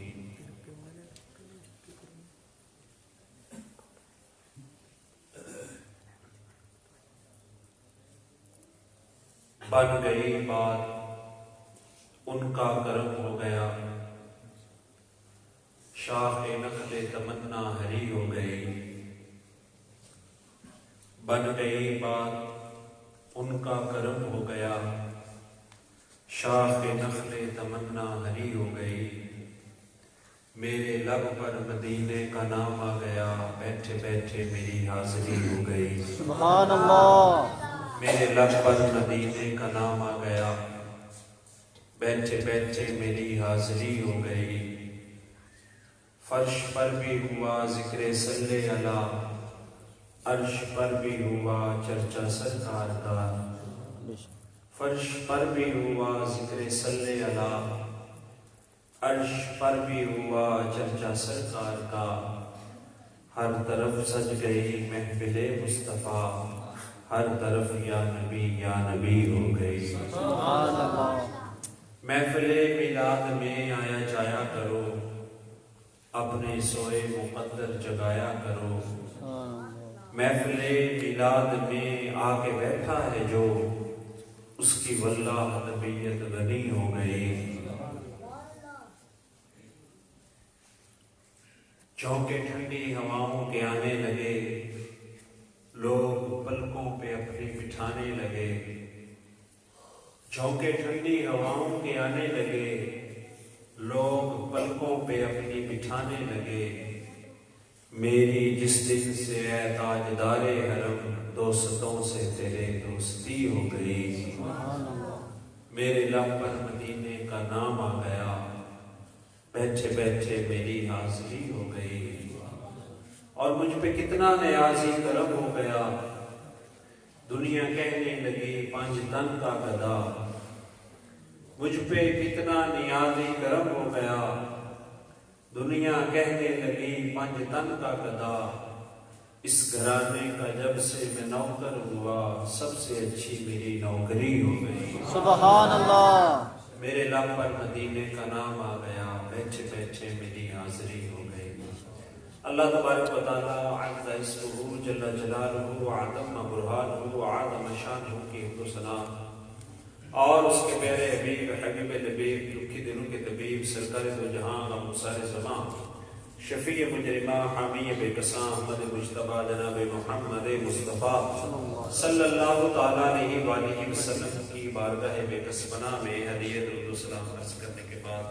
بن گئی بات ان کا کرم ہو گیا، شاخ نخل تمنا ہری ہو گئی۔ بن گئی بات ان کا کرم ہو گیا، شاخ نخل تمنا ہری ہو گئی۔ میرے لب پر مدینے کا نام آ گیا، بیٹھے بیٹھے میری حاضری ہو گئی۔ سبحان اللہ۔ میرے لب پر مدینے کا نام آ گیا، بیٹھے بیٹھے میری حاضری ہو گئی۔ فرش پر بھی ہوا ذکر صلی اللہ، عرش پر بھی ہوا چرچا سرکار کا۔ فرش پر بھی ہوا ذکر صلی اللہ، عرش پر بھی ہوا چرچا سرکار کا۔ ہر طرف سج گئی محفل مصطفیٰ، ہر طرف یا نبی ہو گئی۔ محفل میلاد میں آیا جایا کرو، اپنے سوئے مقدر جگایا کرو۔ محفل میلاد میں آ کے بیٹھا ہے جو، اس کی واللہ طبیعت غنی ہو گئی۔ جھونکے ٹھنڈی ہواؤں کے آنے لگے، لوگ پلکوں پہ اپنی بٹھانے لگے۔ جھونکے ٹھنڈی ہواؤں کے آنے لگے، لوگ پلکوں پہ اپنی بٹھانے لگے۔ میری جس دن سے اے تاجدار حرم، دوستوں سے تیرے دوستی ہو گئی۔ میرے لب پر مدینے کا نام آ گیا، بیٹھے بیٹھے میری حاضری ہو گئی۔ اور مجھ پہ کتنا نیازی کرم ہو گیا، دنیا کہنے لگی پانچ تن کا گدا۔ مجھ پہ کتنا نیازی کرم ہو گیا، دنیا کہنے لگی پانچ تن کا گدا۔ اس گھرانے کا جب سے میں نوکر ہوا، سب سے اچھی میری نوکری ہو گئی۔ سبحان اللہ۔ میرے لب پر مدینے کا نام آ گیا، بیٹھے بیٹھے میری حاضری ہو گئی۔ اللہ تبارک و تعالیٰ عز اسمہ جل جلالہ عظم برہانہ وعظم شانہ کی حمد و ثنا، اور اس کے پیارے حبیب حبیب لبیب دکھی دلوں کے طبیب سرکار دو جہاں ابو سارے زمان شفیع مجرمہ حامی بے قساں احمد مجتبیٰ جناب محمد مصطفیٰ صلی اللہ تعالیٰ علیہ وآلہ وسلم کی بارگاہ بے قسمنا میں ہدیہ درود و سلام عرض کرنے کے بعد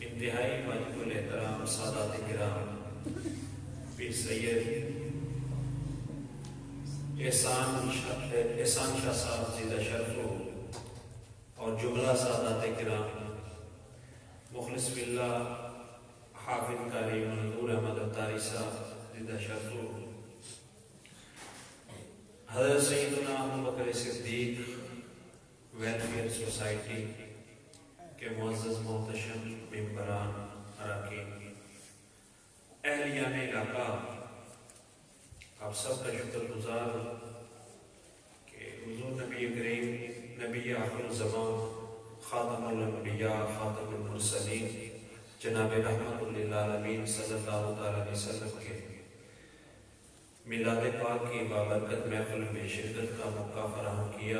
انتہائی واجب الاحترام سادات کرام پیر سید احسان شاہ صاحب زیدہ شرف ہو اور جملہ سادات کرام مخلص باللہ حافظ قاری منظور احمد اتاری صاحب زیدہ شرف ہو، حضرت سیدنا ابو بکر صدیق ویلفیئر سوسائٹی کے معزز محتشم ممبران اراکین، اہلیان علاقہ، آپ سب کا شکر گزار کہ حضور نبی کریم نبی آخر الزمان خاتم الانبیاء خاتم المرسلین جناب رحمت للعالمین صلی اللہ علیہ وسلم کے میلاد پاک کی بابرکت محفل میں شرکت کا موقع فراہم کیا۔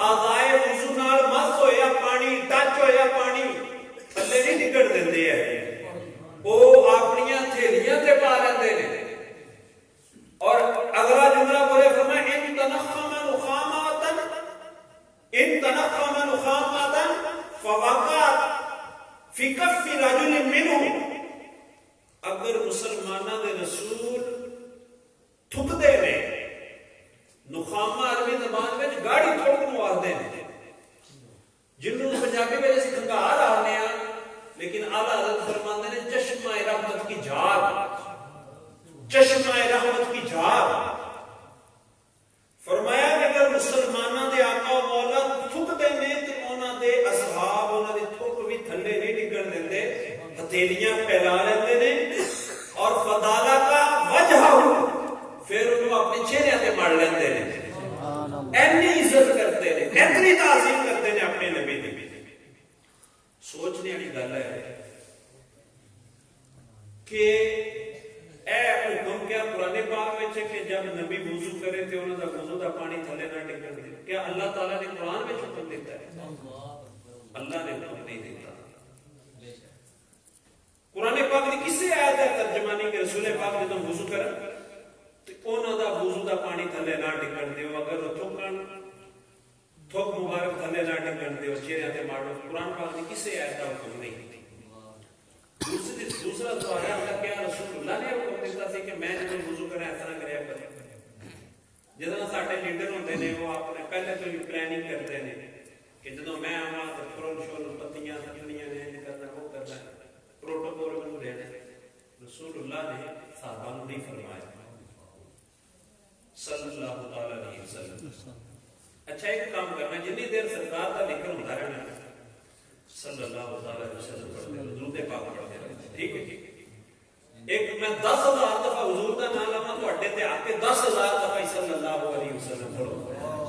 ਆਜ਼ਾਏ ਵਜ਼ੂ ਨਾਲ ਮਸ ਹੋਇਆ ਪਾਣੀ, ਟੱਚ ਹੋਇਆ ਪਾਣੀ ਥੱਲੇ ਨਹੀਂ ਡਿੱਗਣ ਦਿੰਦੇ ਹੈ, ਉਹ ਆਪਣੀਆਂ ਥੇਲੀਆਂ ਤੇ ਪਾ ਲੈਂਦੇ ਨੇ। اور اگلا جملہ بولے فرمایا ان تنخم نخامة فوقعت في كف رجل منهم، اگر مسلمانوں دے رسول تھکدے نے، نخامہ عربی زبان میں گاڑی تھوک مواردے نے، جنہوں پنجابی میں جیسے کھنگار آنے ہیں، لیکن اعلیٰ حضرت فرماندے نے چشمہ رحمت کی جھاگ، چشمہ رحمت کی جھاگ۔ فرمایا کہ اگر مسلمانوں دے آقا و مولا تھکدے نے تے انہاں دے اصحاب انہاں دی تھک بھی تھلے نہیں ڈگن دیندے، ہتھیلیاں پھیلا لیندے نے اور فضالہ کا وجہ پھر انہوں اپنے چہرے تے مار لیندے نے، اینی عزت کرتے نے، اتنی تعظیم کرتے نے اپنے نبی دی۔ سوچنے والی گل ہے کہ اے حکم کیا قرآن پاک میں کہ جب نبی وضو کرے تو انہوں دا وضو دا پانی تھلے نہ ڈگن دے، کیا اللہ تعالیٰ نے قرآن میں حکم دیتا ہے؟ اللہ نے حکم نہیں دیتا۔ قرآن پاک کی کسی آیت ہے ترجمانی کہ رسول پاک جب وضو کرے تو انہوں دا وضو دا پانی تھلے نہ ڈگن دے، اگر وہ تھوک مبارک تھلے نہ ڈگن دے اور چہرے تے مارو، قرآن پاک کی کسی آیت کا حکم نہیں۔ دوسرا سوال ہے اللہ کیا رسول اللہ نے حکم دیتا سی کہ میں جب وضو کریں ایسا نہ کریا کریں؟ جدوں ساڈے لیڈر ہوندے نے وہ اپنے پہلے تو ہی پلاننگ کرتے ہیں کہ جدوں میں آواں تے فورن شول پتیاں سجنیاں نے کرنا وہ کرنا پروٹوکول بن رہے ہیں۔ رسول اللہ نے صحابہ کو نہیں فرمایا صلی اللہ تعالی علیہ وسلم۔ اچھا ایک کام کرنا، جتنی دیر سرکار کا ذکر ہوتا رہنا صلی اللہ علیہ وسلم پڑھتے درود پاک پڑھتے رہتے، ٹھیک ہے؟ ایک میں 10,000 دفعہ حضور کا نام لواں تواڈے تے آ کے 10,000 دفعہ صلی اللہ علیہ وسلم پڑھو،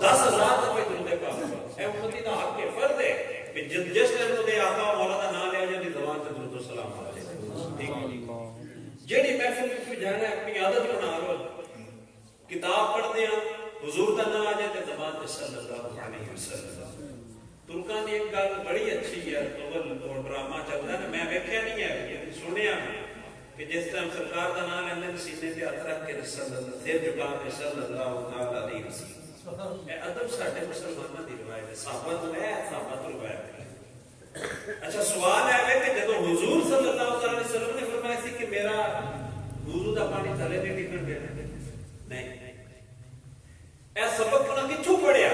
10,000 دفعہ درود پاک پڑھو۔ اے امتی دا حق ہے، فرض ہے کہ جس ٹائم تے آقا مولا دا نام لیا جائے زبان تے درود و سلام پڑھ جائے، ٹھیک ہے؟ جیڑی محفل وچ جانا ہے اپنی عادت بنا لو، کتاب پڑھدے ہیں حضور دا نام آ جائے تے زبان تے صلی اللہ علیہ وسلم۔ ترکاں دی ایک گل بڑی اچھی ہے، تو ڈرامہ چلتا ہے، میں ویکھیا نہیں ہے، سنیا کہ جس ٹائم سرکار دا نام لیندے سینے تے ہاتھ رکھ کے صلی اللہ سر جھکا کے صلی اللہ علیہ وسلم۔ اے ادب ساڈے مسلماناں دی روایت ہے، صحابہ تو ہے، صحابہ تو روایت ہے۔ اچھا سوال ہے کہ جدوں حضور صلی اللہ علیہ وسلم نے فرمایا سی کہ میرا وضو دا پانی تھلے نہیں ڈگن دینا، نہیں، اے سبق انہاں کتھوں پڑھیا،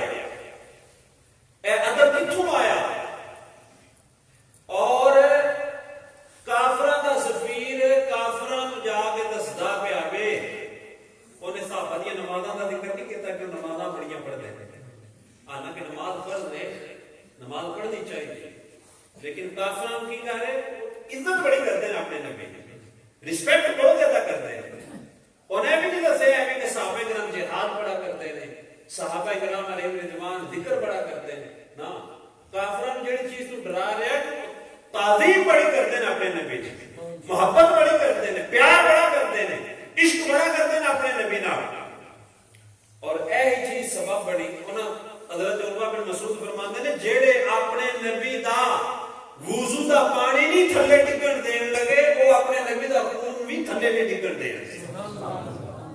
اے ادب کتھوں آیا؟ اور کافراں دا سفیر کافراں نوں جا کے دسدا پیا وے، اونے صحابہ دی نمازاں دا ذکر نہیں کیتا کہ نمازاں بڑیاں پڑھدے نے، حالانکہ نماز فرض ہے، نماز پڑھنی چاہیے، لیکن کافراں کی کہہ رہے عزت بڑی کرتے ہیں اپنے نبی کی، رسپیکٹ بہت زیادہ کرتے ہیں۔ انہیں بھی نہیں دسیا ہے کہ صحابہ کرام جہاد بڑا کرتے ہیں، صحابہ کرام علیہ رضوان ذکر بڑا کرتے ہیں، نا کافران جڑی چیز تو ڈرا رہا ہے تعظیم بڑی کرتے ہیں اپنے نبی کی، محبت بڑی کرتے ہیں، پیار بڑا کرتے ہیں، عشق بڑا کرتے ہیں اپنے نبی نال، اور اے چیز سبب بڑی انہاں حضرت عروہ بن مسعود فرماندے نے جڑے اپنے نبی دا وضو دا پانی نہیں تھلے ڈگن دین لگے وہ اپنے نبی دا خون بھی تھلے نہیں ڈگن دین،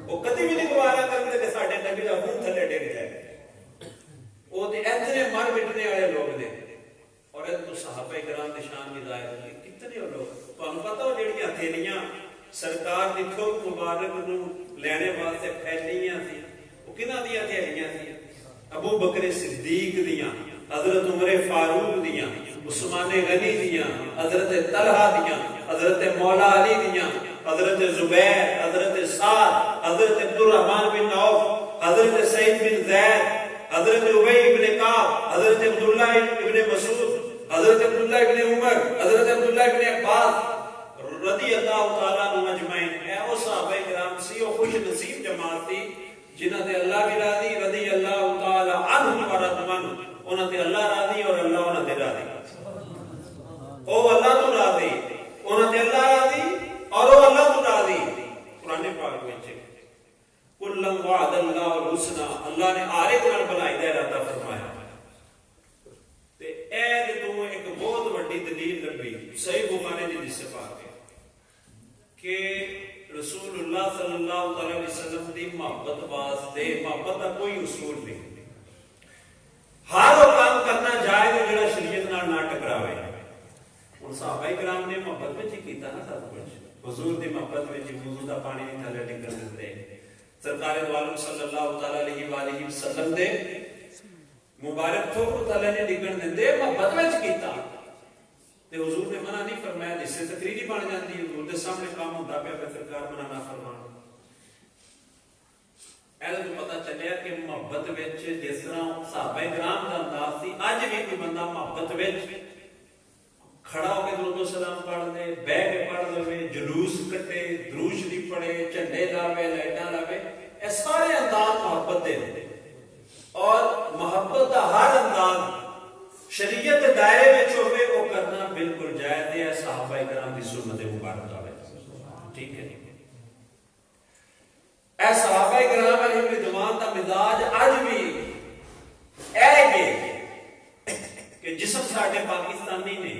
وہ کدی بھی نہیں گوارا کرتے کہ ساڈے نبی دا خون تھلے ڈگ جائے، وہ تے اتنے مر مٹنے والے لوگ نے، اور اے تو صحابہ کرام دی شان بھی ظاہر ہوئی، کتنے لوگ تانوں پتہ ہو جڑیاں تھیلیاں سرکار دی تھوک مبارک نوں لینے واسطے پھیلیاں سی، وہ کنہاں دیاں تھیلیاں سی؟ ابو بکر صدیق دیاں، حضرت عمر فاروق دیاں، عثمان غنی دیاں، حضرت طلحہ دیاں، حضرت مولا علی دیاں، حضرت زبیر، حضرت سعد، حضرت عبد الرحمن بن عوف، حضرت سعید بن زید، حضرت ابی بن کعب، حضرت عبداللہ ابن مسعود، حضرت عبداللہ ابن عمر، حضرت عبداللہ ابن عباس رضی اللہ تعالیٰ عنہم اجمعین۔ اے او صحابہ کرام سی او خوش نصیب جماعت تھی جنہاں تے اللہ بھی راضی، رضی اللہ تعالیٰ عنہم ورضوان، انہاں تے اللہ راضی اور اللہ انہاں تے راضی، او اللہ تو راضی، انہاں تے اللہ راضی اور او اللہ تو راضی۔ قرآن پاک وچ کلم وعد اللہ الحسنى، اللہ نے ہر ایک نال بھلائی دا ارادہ فرمایا، وڈی دلیل لبھی صحیح بخاری دی حدیث پاک ہے کہ رسول اللہ صلی اللہ علیہ وسلم دی محبت واسطے محبت کا کوئی اصول نہیں، ہر وہ کام کرنا جائز ہے جڑا شریعت نال نہ ٹکراوے۔ ہن صحابہ کرام نے محبت وچ ہی کیتا نا سب کچھ، حضور دی محبت وچ وضو دا پانی نہیں تھلے ڈگن دندے، سرکار دو عالم صلی اللہ تعالی علیہ والہ وسلم دے مبارک تھوک تھلے نہیں ڈگن دندے، محبت وچ کیتا تے حضور نے منع نہیں فرمایا، جس سے تقریری بن جاتی ہے، حضور دے سامنے کام ہوندا پیا تے سرکار منع نہ فرمان۔ ایسا تو پتہ چلیا کہ محبت وچ جس طرح صحابہ کرام دا انداز سی، اج بھی کوئی بندہ محبت وچ کھڑا ہو کے درود و سلام پڑھ دے، بیٹھ کے پڑھ لے، جلوس کٹے، درود شریف پڑھے، جھنڈے لاوے، لائٹاں لاوے، اے سارے انداز محبت دے اور محبت دا ہر انداز شریعت دائرے میں ہوئے وہ کرنا بالکل جائز ہے، صحابہ کرام کی سنت مبارکہ ہے، ٹھیک ہے۔ اے صحابہ کرام علیہ رضوان دا مزاج اج بھی اے کہ جسم ساڈے پاکستانی نے،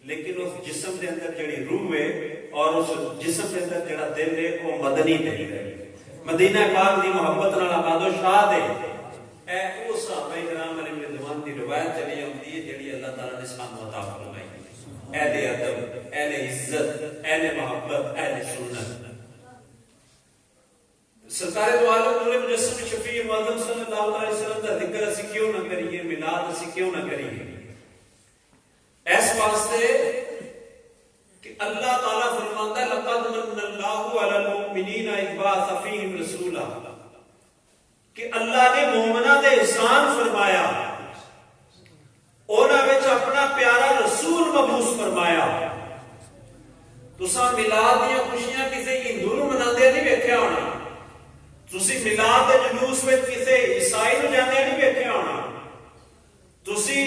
لیکن اس جسم دے اندر جڑی روح ہے اور اس جسم دے اندر جڑا دل ہے وہ مدنی دل ہے، مدینہ پاک دی محبت نال آباد و شاد ہے۔ اے او صحابہ کرام علیہ رضوان دی روایت چلی آتی ہے جڑی اللہ تعالی نے سانو عطا فرمائی، اہل ادب، اہل عزت، اہل محبت، اہل سنت۔ سرکار دو عالم نور مجسم شفیع معظم صلی اللہ علیہ وسلم دا ذکر اسی کیوں نہ کریے، میلاد اسی کیوں نہ کریے؟ اس واسطے کہ اللہ تعالیٰ فرماتا ہے لقد من اللہ علی المؤمنین اذ بعث فیہم رسولا، کہ اللہ نے مومنہ دے احسان فرمایا، انہاں وچ اپنا پیارا رسول مبعوث فرمایا۔ تساں میلاد دیاں خوشیاں کسی ہندو نوں مناندے نہیں ویکھیا ہونا، تسی میلاد دے جلوس وچ کسی عیسائی نوں جاندے نہیں ویکھیا ہونا، تسی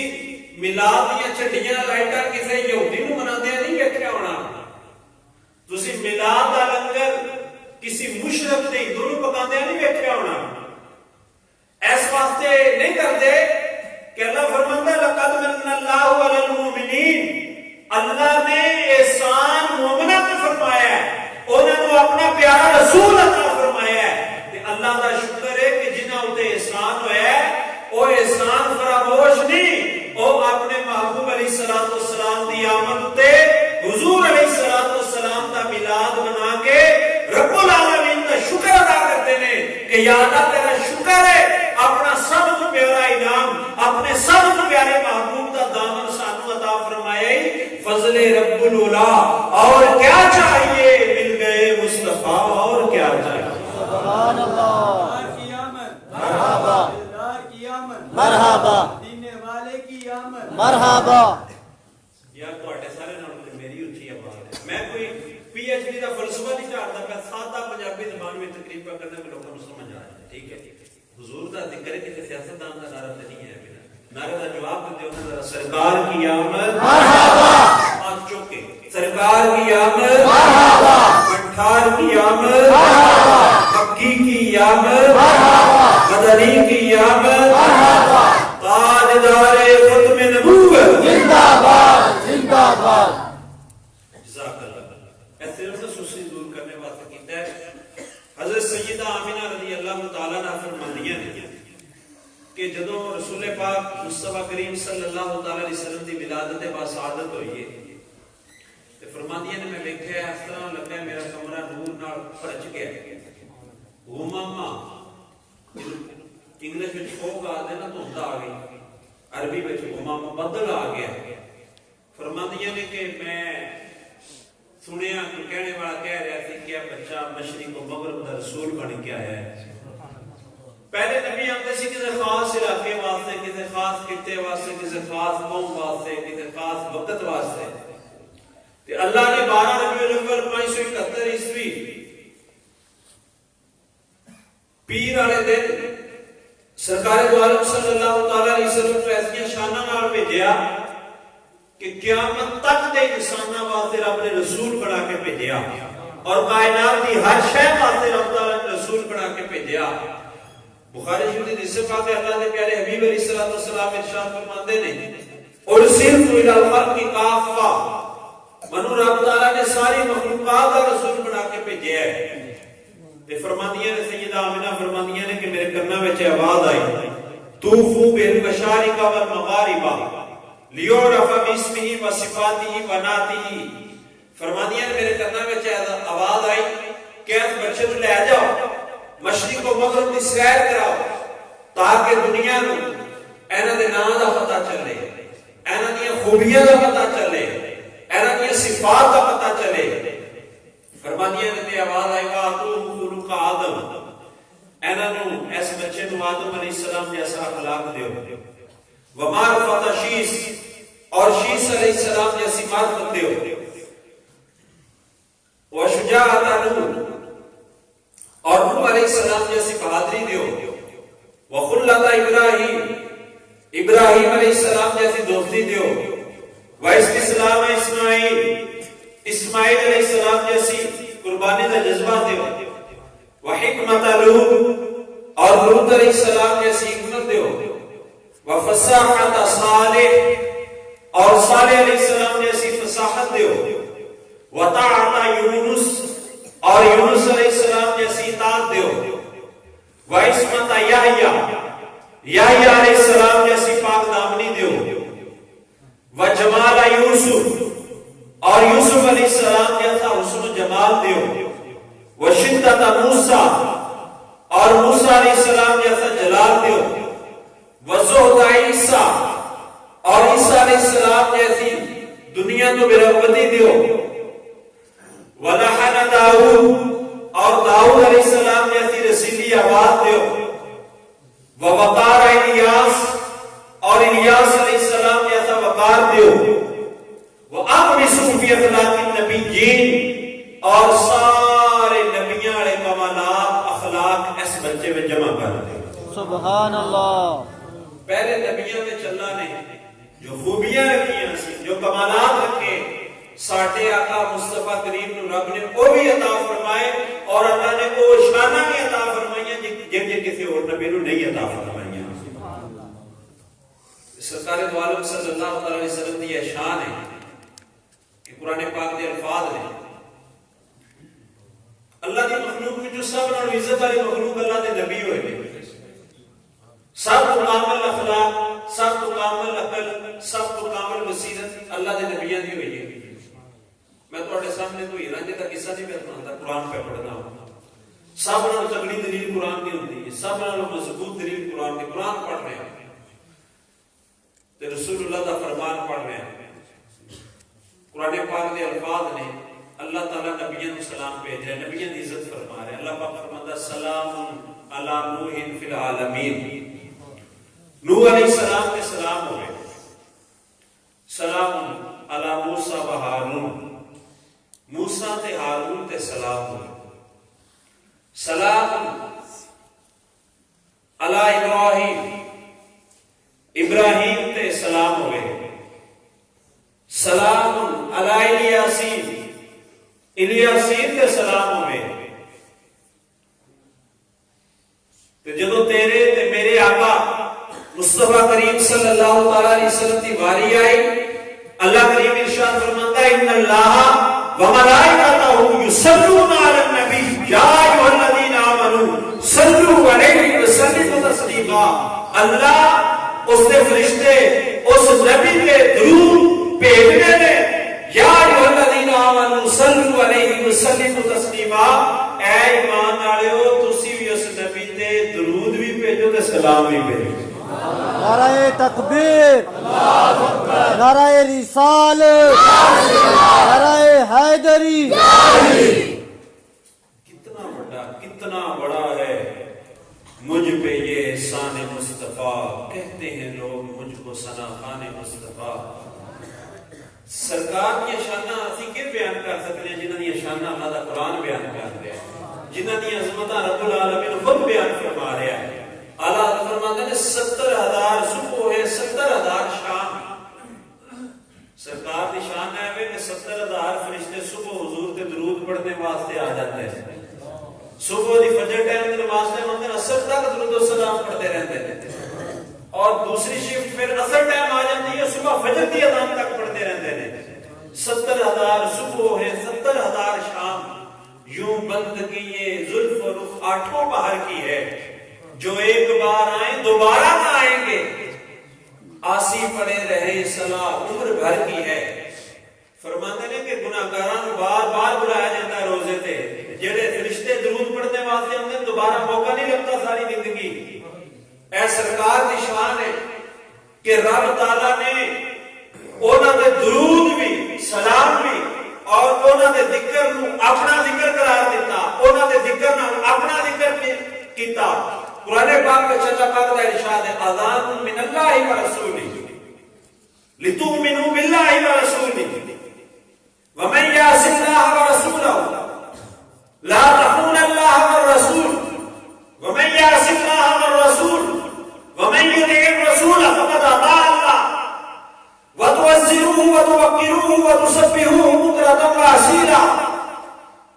میلاد دیاں چھٹیاں لائٹاں کسی یہودی نوں مناندے نہیں ویکھیا ہونا، تسی میلاد دا لنگر کسی مشرک تے ہندو نوں پکاندے نہیں ویکھیا ہونا۔ اس واسطے نہیں کرتے کہ اللہ فرماتا ہے لقد من اللہ علی المؤمنین، اللہ نے احسان مومنہ پہ فرمایا ہے، انہوں نے اپنا پیارا رسول عطا فرمایا ہے، کہ اللہ دا شکر ہے کہ جنہاں اتے احسان ہوا ہے وہ احسان فراموش نہیں، وہ اپنے محبوب علیہ السلام دی آمد تے حضور علیہ السلام دا میلاد منا کے رب العالمین دا شکر ادا کرتے ہیں کہ یا اللہ تیرا شکر ہے، اپنا سب تو پیارا انعام، اپنے سب تو پیارے محبوب دا دامن سانو عطا فرمائے، فضل رب العلا، اور کیا چاہیے، مل گئے مصطفیٰ، اور کیا چاہیے۔ سبحان اللہ، مرحبا مرحبا مرحبا۔ یار تواڈے سارے نال میری اچھی آواز ہے، میں کوئی پی ایچ ڈی دا فلسفہ نہیں چاہتا، میں سادہ پنجابی زبان میں تقریر پہ کرنے میں لوگوں کو سمجھ آ جائے، ٹھیک ہے۔ حضور دا ذکر ہے کہ سیاستدان کا نعرہ نہیں ہے، نعرے کا جواب دیتے ہو ذرا، سرکار کی آمد مرحبا، ہاتھ چوک کے سرکار کی آمد مرحبا، پٹھار کی آمد مرحبا، مکی کی آمد مرحبا، مدنی کی آمد مرحبا، تاجدار ختم نبوت زندہ باد زندہ باد۔ جزاک اللہ۔ ایسے خصوصی دور کرنے واسطے کیتا ہے۔ حضرت سیدہ آمینہ رضی اللہ تعالیٰ عنہ فرماندیاں نے کہ جدوں رسول پاک مصطفیٰ کریم صلی اللہ تعالیٰ علیہ وسلم دی ولادت باسعادت ہوئی ہے تے فرماندیاں نے میں دیکھا ہے اس طرح لگا میرا کمرہ نور نال پرچ گیا، غمامہ انگلش وچ فوگ آدے نا دھند آ گئی، عربی وچ غمامہ بدل آ گیا۔ فرماندیاں نے کہ میں سنیا کہ کہنے والا کہہ رہا تھی کہ بچہ مشرق و مغرب کا رسول بن کے آیا ہے۔ پہلے نبی آتے سی کسی خاص علاقے واسطے، کسی خاص خطے واسطے، کسی خاص قوم واسطے، کسی خاص وقت واسطے، تے اللہ نے 12 ربیع الاول 571 عیسوی پیر والے دن سرکار دو عالم صلی اللہ تعالی علیہ وسلم کو ایسی شانہ نال بھیجیا کہ قیامت تک دے انساناں واسطے رب نے رسول بنا کے بھیجیا، اور کائنات دی ہر شے واسطے رب تعالی نے رسول بنا کے بھیجیا۔ بخاری شریف کی حدیث پاک ہے اللہ کے پیارے حبیب علیہ الصلوۃ والسلام ارشاد فرماتے ہیں ارسلت الی الخلق کافہ، منو رب تعالیٰ نے ساری مخلوقات کا رسول بنا کے بھیجا ہے۔ تے فرماندیاں نے سیدہ آمنہ فرماندیاں نے کہ میرے کنا وچ آواز آئی طوفوا بالمشارق والمغارب لیعرف باسمہ وصفاتہ ونعتہ، فرماندیاں نے میرے کنا وچ آواز آئی کہ اس بچے نو لے جاؤ مشرق و مغرب کی سیر کراؤ تاکہ دنیا نو انہاں دے نام دا پتہ چلے، انہاں دی خوبیاں دا پتہ چلے، انہاں دی صفات دا پتہ چلے۔ فرماندیاں نے آواز آئی واتو خلق آدم، انہاں نو اس بچے نو آدم علیہ السلام جیسا اخلاق دیو، ومعرفت شیس اور شیس علیہ السلام جیسی معرفت دیو، وشجاعت نوح اور نوح علیہ السلام جیسی بہادری دیو، وخلت ابراہیم، ابراہیم علیہ السلام جیسی دوستی دیو، واستسلام اسماعیل، اسماعیل علیہ السلام جیسی قربانی کا جذبہ دیو، وحکمت لوط اور لوط علیہ السلام جیسی حکمت دیو، وفصاحت صالح اور صالح علیہ السلام جیسی فصاحت دیو، وطاعت یونس اور یونس علیہ السلام جیسی اطاعت دیو، وعصمت یحییٰ، یحییٰ علیہ السلام جیسی پاک دامنی دیو، وجمال یوسف اور یوسف علیہ السلام جیسا حسن و جمال دیو، وشدت موسیٰ اور موسیٰ علیہ السلام جیسا جلال دیو، وزہد عیسیٰ اور عیسیٰ علیہ السلام جیسی دنیا تو برغبتی دیو، ولحن داؤد اور داؤد علیہ السلام جیسی رسیلی آواز دیو، ووقار الیاس اور الیاس علیہ السلام جیسا وقار دیو، وَأَقْمِسُوا فِي اخلاق النبیین اور سارے نبیوں والے کمالات اخلاق اس بچے میں جمع کر دے۔ سبحان اللہ۔ پہلے نبیوں میں چلنا نے جو خوبیاں رکھی ہیں، جو کمالات رکھے، ساٹھے آقا مصطفیٰ کریم نے رب نے وہ بھی عطا فرمائے اور اللہ نے وہ شانہ بھی عطا فرمائیاں جن کسی اور نبی نے نہیں عطا فرمائیاں۔ سرکار دو عالم صلی اللہ علیہ وسلم کی یہ شان ہے کہ قرآن پاک کے الفاظ نے اللہ کی مخلوق میں جو سب نال عزت والی مخلوق اللہ کے نبی ہوئے، سب کو کامل اخلاق، سب کو کامل عقل، سب کو کامل بصیرت اللہ کے نبیوں کی ہوئی ہے۔ میں تھوڑے سامنے کوئی رنج کا قصہ نہیں پڑھتا، قرآن پہ پڑھنا ہوں۔ سب نال تگڑی دلیل قرآن کی ہوتی ہے، سب نال مضبوط دلیل قرآن کی، قرآن پڑھ رہے ہیں تے رسول اللہ کا فرمان پڑھ رہے ہیں۔ قرآن پاک کے الفاظ نے اللہ تعالیٰ نبیوں کو سلام بھیج رہے ہیں، نبیوں کی عزت فرما رہے ہیں۔ اللہ پاک فرماتا ہے سلام علی نوح فی العالمین، نوح علیہ السلام کے سلام ہوئے، سلام علی موسیٰ و ہارون، موسیٰ تے ہارون تے سلام ہوئے، سلام علی ابراہیم، ابراہیم تے سلام ہوئے، سلام علی الیاسین، الیاسین تے سلام ہوئے۔ تو جدو تیرے تے میرے آقا مصطفیٰ کریم صلی اللہ علیہ وسلم کی واری آئی، اللہ کریم ارشاد فرماتا ہے ان اللہ وملائکتہ یصلون علی النبی یا ایھا الذین آمنوا صلوا علیہ وسلموا تسلیما۔ اللہ اس نے فرشتے اس نبی کے درود بھیجنے نے، یا ایھا الذین آمنوا صلوا علیہ وسلموا تسلیما، اے ایمان والےو تسی بھی اس نبی تے درود بھی بھیجو تے سلام بھی بھیجو۔ نعرہ تکبیر، نعرہ رسالت، نعرہ حیدری۔ کتنا بڑا ہے مجھ پہ یہ احسان مصطفیٰ، کہتے ہیں لوگ مجھ کو ثنا خان مصطفیٰ۔ سرکار کی شانہ اسی کے بیان کر سکتے ہیں جنہاں دی شانہ اللہ دا قرآن بیان کر رہا ہے، جنہاں دی عظمتاں رب العالمین خود بیان فرما رہا ہے۔ اللہ فرماتے ہیں 70,000 صبح ہے، 70,000 شان۔ سرکار دی شان ہے کہ 70,000 فرشتے صبح حضور تے درود پڑھنے واسطے آ جاتے ہیں، صبح دی فجر ٹائم تے نماز تے مندر اثر تک درود و سلام پڑھتے رہتے ہیں، اور دوسری شفٹ پھر اثر ٹائم آ جاتی ہے، صبح فجر کی اذان تک پڑھتے رہتے ہیں. 70,000 صبح ہے 70,000 شام. یوں بندگی یہ زلف و رخ آٹھوں بہر کی ہے. جو ایک بار آئیں دوبارہ نہ آئیں گے. آسی پڑے رہے صلاح عمر بھر کی ہے. فرماتے ہیں کہ گناہگاراں بار بار بلایا جاتا ہے روزے تے. جڑے فرشتے درود پڑھنے واسطے آتے دوبارہ موقع نہیں لگتا ساری زندگی. اے سرکار دی شان ہے کہ رب تعالیٰ نے انہاں دے درود بھی سلام بھی اور انہاں دے ذکر نو اپنا ذکر قرار دیتا. انہاں دے ذکر نال اپنا ذکر کیتا. قرآن پاک میں اللہ پاک کا ارشاد ہے اذان من اللہ و رسولہ لتؤمنوا باللہ و رسولہ ومن یعص اللہ ورسولہ لا تخون اللہ والرسول ومن یعص اللہ والرسول ومن یطع الرسول فقد اطاع اللہ وتوزروه وتوقروه وتسبحوه بکرۃ واصیلا.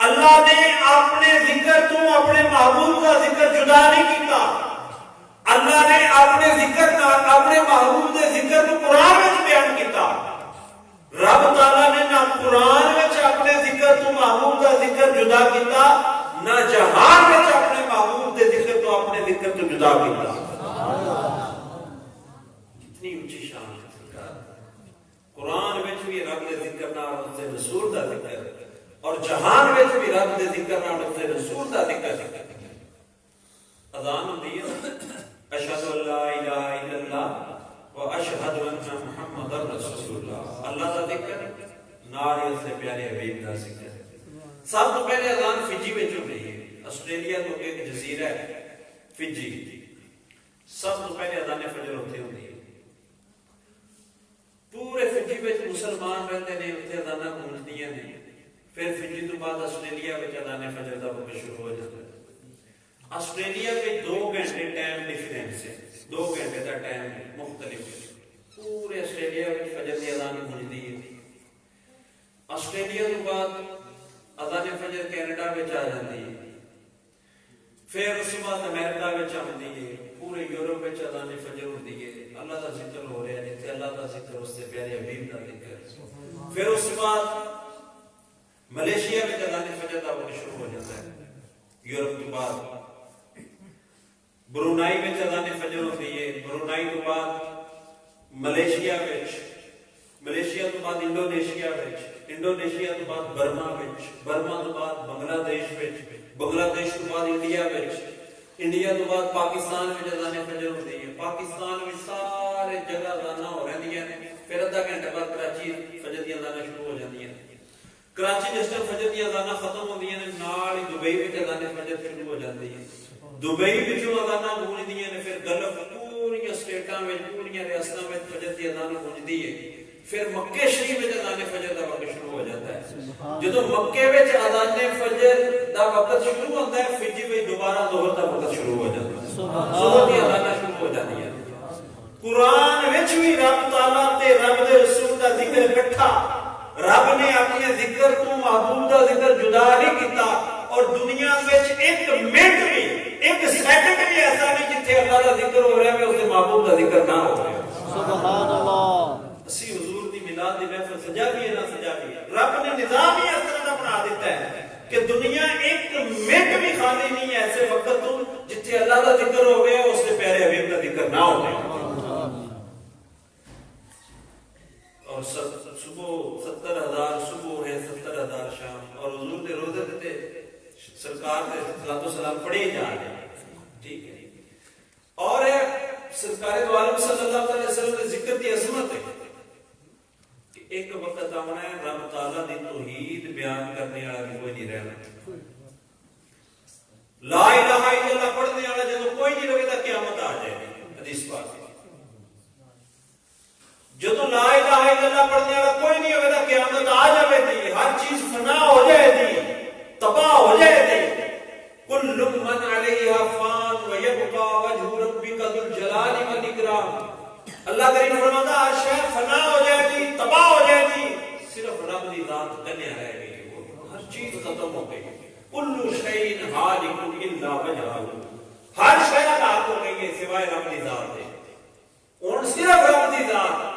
اللہ نے اپنے ذکر تو اپنے محبوب کا ذکر جدا نہیں کیتا. اللہ نے اپنے ذکر اپنے محبوب کے ذکر کو قرآن میں بیان کیتا. رب تعالیٰ نے نہ قرآن میں اپنے ذکر تو محبوب کا ذکر جدا کیتا نہ جہان میں اپنے محبوب کے ذکر تو اپنے ذکر تو جدا کیتا. کتنی اونچی شان ہے. قرآن میں بھی رب کے ذکر نہ رسول کا ذکر اور جہان میں بھی رب کے ذکر نہ رسول کا ذکر. اذان ہوتی ہے اشہد ان لا الہ الا اللہ و اشہد ان محمد رسول اللہ. اللہ کا ذکر نال اس سے پیارے حبیب کا ذکر. سب تو پہلے اذان فجی میں ہو رہی ہے. آسٹریلیا تو ایک جزیرہ ہے فجی. سب تو پہلے اذان فجر ہوتی ہے. پورے فجی میں مسلمان رہتے ہیں اتنے اذاناں گونجدیاں ہیں. پھر فجی تو بعد آسٹریلیا میں اذان فجر کا وقت شروع ہو جاتا ہے. آسٹریلیا میں 2 گھنٹے ٹائم ڈیفرنس ہے. 2 گھنٹے کا ٹائم مختلف ہے. پورے آسٹریلیا میں فجر کی اذان گونجدی ہے. آسٹریلیا تو بعد اذان فجر کینیڈا میں آ جاتی ہے. پھر اس کے بعد امریکہ میں آتی ہے. پورے یورپ میں اذان فجر ہوتی ہے. اللہ کا ذکر ہو رہا ہے جتنے اللہ کا ذکر اس سے پیارے حبیب کا ذکر. پھر اس کے بعد ملیشیا میں اذان فجر کا وقت شروع ہو جاتا ہے. یورپ کے بعد برونائی میں اذان فجر ہوتی ہے. برونائی کے بعد ملیشیا میں, ملیشیا تو بعد انڈونیشیا میں, انڈونیشیا تو بعد برما میں, برما تو بعد بنگلہ دیش میں, بنگلہ دیش تو بعد انڈیا میں, انڈیا تو بعد پاکستان میں اذان فجر ہوتی ہے. پاکستان میں سارے جگہ اذان ہو رہی ہیں. پھر آدھا گھنٹے بعد کراچی فجر کی اذان شروع ہو جاتی ہیں. کراچی جس طرح فجر کی اذان ختم ہوتی ہیں نال ہی دبئی میں اذان فجر شروع ہو جاتی ہے. دبئی میں جو اذان گونجدی ہیں پھر گلف پوری اسٹیٹاں میں پوری ریاستاں میں فجر کی اذان گونجدی ہے. پھر مکے شریف میں اذان فجر کا وقت شروع ہو جاتا ہے. جدوں مکے وچ اذان فجر دا وقت شروع ہوتا ہے فجی میں دوبارہ ظہر کا وقت شروع ہو جاتا ہے. ظہر کی اذان شروع ہو جاتی ہے. قرآن وچ بھی رب تعالیٰ تے رب دے رسول دا ذکر اکٹھا. رب نے اپنے ذکر تو محبوب دا ذکر جدا نہیں کیتا. اور دنیا وچ ایک منٹ بھی ایک سیکنڈ بھی ایسا نہیں جتھے اللہ دا ذکر ہو رہا ہے اس محبوب دا ذکر نہ ہو رہا ہے. سبحان اللہ. اسی حضور دی میلاد دی محفل سجا بھی ہے نہ سجا بھی ہے. رب نے نظام ہی اس طرح بنا دیتا ہے کہ دنیا ایک منٹ بھی خالی نہیں ہے ایسے وقت تو جتھے اللہ دا ذکر ہو گیا اس سے پیارے حبیب کا ذکر نہ ہو گیا. اور صبح 70,000 صبح ہے 70,000 شام. اور حضور دے روزے تے سرکار دے صلوات و سلام پڑھے جا رہے ہیں. ٹھیک ہے. اور ہے سرکار دو عالم صلی اللہ علیہ وسلم کے ذکر کی عظمت ہے کہ ایک وقت آنا ہے رب تعالیٰ دی توحید بیان کرنے والا بھی کوئی نہیں رہنا. لا الہ الا اللہ پڑھنے والا جب کوئی نہیں رہے گا قیامت آ جائے گی. حدیث پاک جدو لا الہ الا اللہ پڑھنے والا کوئی نہیں ہوگا قیامت آ جائے گی. ہر چیز فنا ہو جائے گی تباہ ہو جائے گی. کل من علیہا فان ویبقا وجہ ربک ذو الجلال والاکرام. اللہ کریم فرماتا ہر شے فنا ہو جائے گی تباہ ہو جائے گی صرف رب کی ذات کنے رہ گئی. ہر چیز ختم ہو گئی. کل شیء ہالک الا وجہہ. ہر شے ہلاک ہو گئی ہے سوائے رب کی ذات کے. اور صرف رب کی ذات